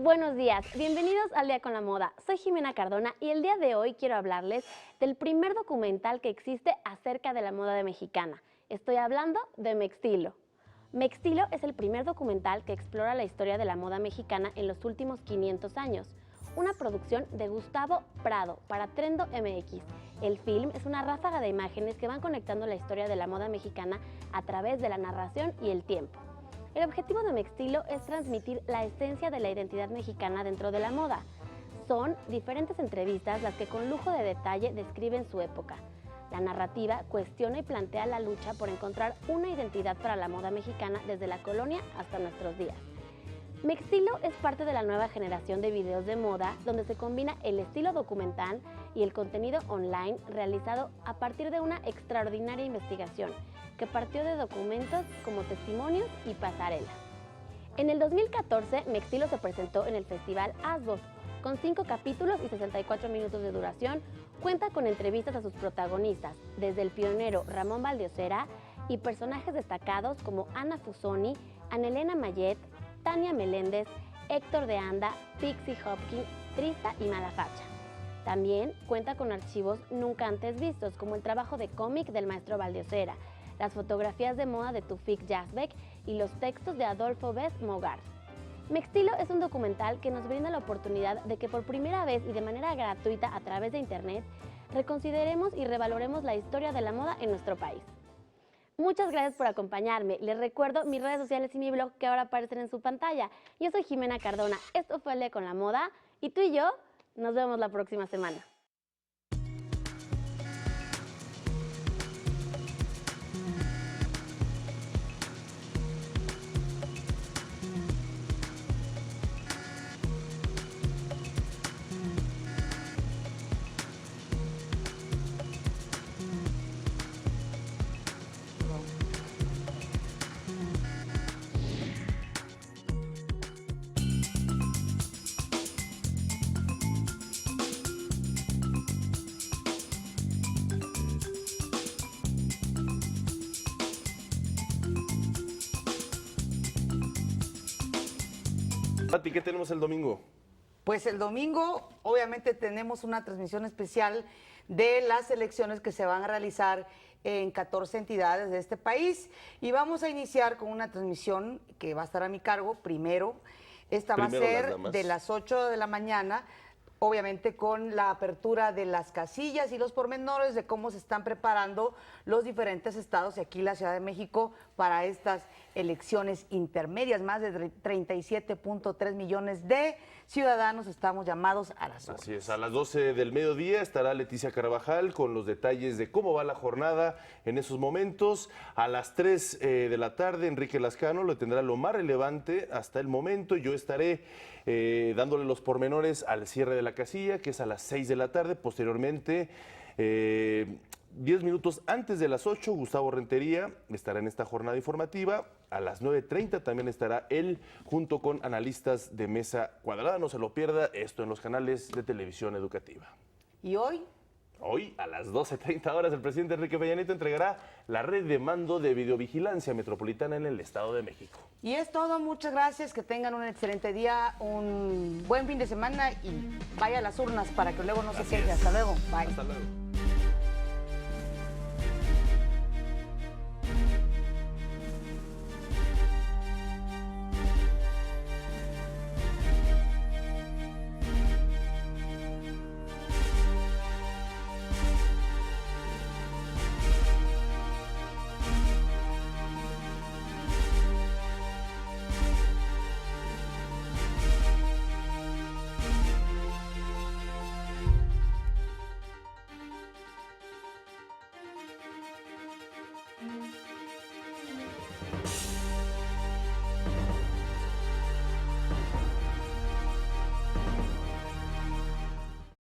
Buenos días, bienvenidos al Día con la Moda. Soy Jimena Cardona y el día de hoy quiero hablarles del primer documental que existe acerca de la moda mexicana. Estoy hablando de Mextilo. Mextilo es el primer documental que explora la historia de la moda mexicana en los últimos 500 años. Una producción de Gustavo Prado para Trendo MX. El film es una ráfaga de imágenes que van conectando la historia de la moda mexicana a través de la narración y el tiempo. El objetivo de Mextilo es transmitir la esencia de la identidad mexicana dentro de la moda. Son diferentes entrevistas las que con lujo de detalle describen su época. La narrativa cuestiona y plantea la lucha por encontrar una identidad para la moda mexicana desde la colonia hasta nuestros días. Mextilo es parte de la nueva generación de videos de moda donde se combina el estilo documental y el contenido online realizado a partir de una extraordinaria investigación que partió de documentos como testimonios y pasarelas. En el 2014, Mextilo se presentó en el Festival ASBO, con 5 capítulos y 64 minutos de duración. Cuenta con entrevistas a sus protagonistas, desde el pionero Ramón Valdiosera y personajes destacados como Ana Fusoni, Anelena Mayet, Tania Meléndez, Héctor de Anda, Pixie Hopkins, Trista y Malafacha. También cuenta con archivos nunca antes vistos, como el trabajo de cómic del maestro Valdiosera, las fotografías de moda de Tufik Yazbek y los textos de Adolfo Bess Mogar. Mextilo es un documental que nos brinda la oportunidad de que por primera vez y de manera gratuita a través de internet reconsideremos y revaloremos la historia de la moda en nuestro país. Muchas gracias por acompañarme. Les recuerdo mis redes sociales y mi blog que ahora aparecen en su pantalla. Yo soy Jimena Cardona, esto fue El Día con la Moda y tú y yo nos vemos la próxima semana. Pati, ¿qué tenemos el domingo? Pues el domingo obviamente tenemos una transmisión especial de las elecciones que se van a realizar en 14 entidades de este país y vamos a iniciar con una transmisión que va a estar a mi cargo primero. Esta va a ser de las 8 de la mañana, obviamente con la apertura de las casillas y los pormenores de cómo se están preparando los diferentes estados y aquí la Ciudad de México para estas elecciones intermedias. Más de 37.3 millones de ciudadanos estamos llamados a las urnas. Así es, a las 12 del mediodía estará Leticia Carvajal con los detalles de cómo va la jornada en esos momentos. A las 3 de la tarde, Enrique Lascano lo tendrá lo más relevante hasta el momento. Yo estaré dándole los pormenores al cierre de la casilla, que es a las 6 de la tarde. Posteriormente, 10 minutos antes de las 8, Gustavo Rentería estará en esta jornada informativa. A las 9:30 también estará él junto con analistas de Mesa Cuadrada. No se lo pierda, esto en los canales de televisión educativa. ¿Y hoy? Hoy, a las 12:30 horas, el presidente Enrique Peña Nieto entregará la red de mando de videovigilancia metropolitana en el Estado de México. Y es todo, muchas gracias, que tengan un excelente día, un buen fin de semana y vaya a las urnas para que luego no se queje. Hasta luego, bye. Hasta luego.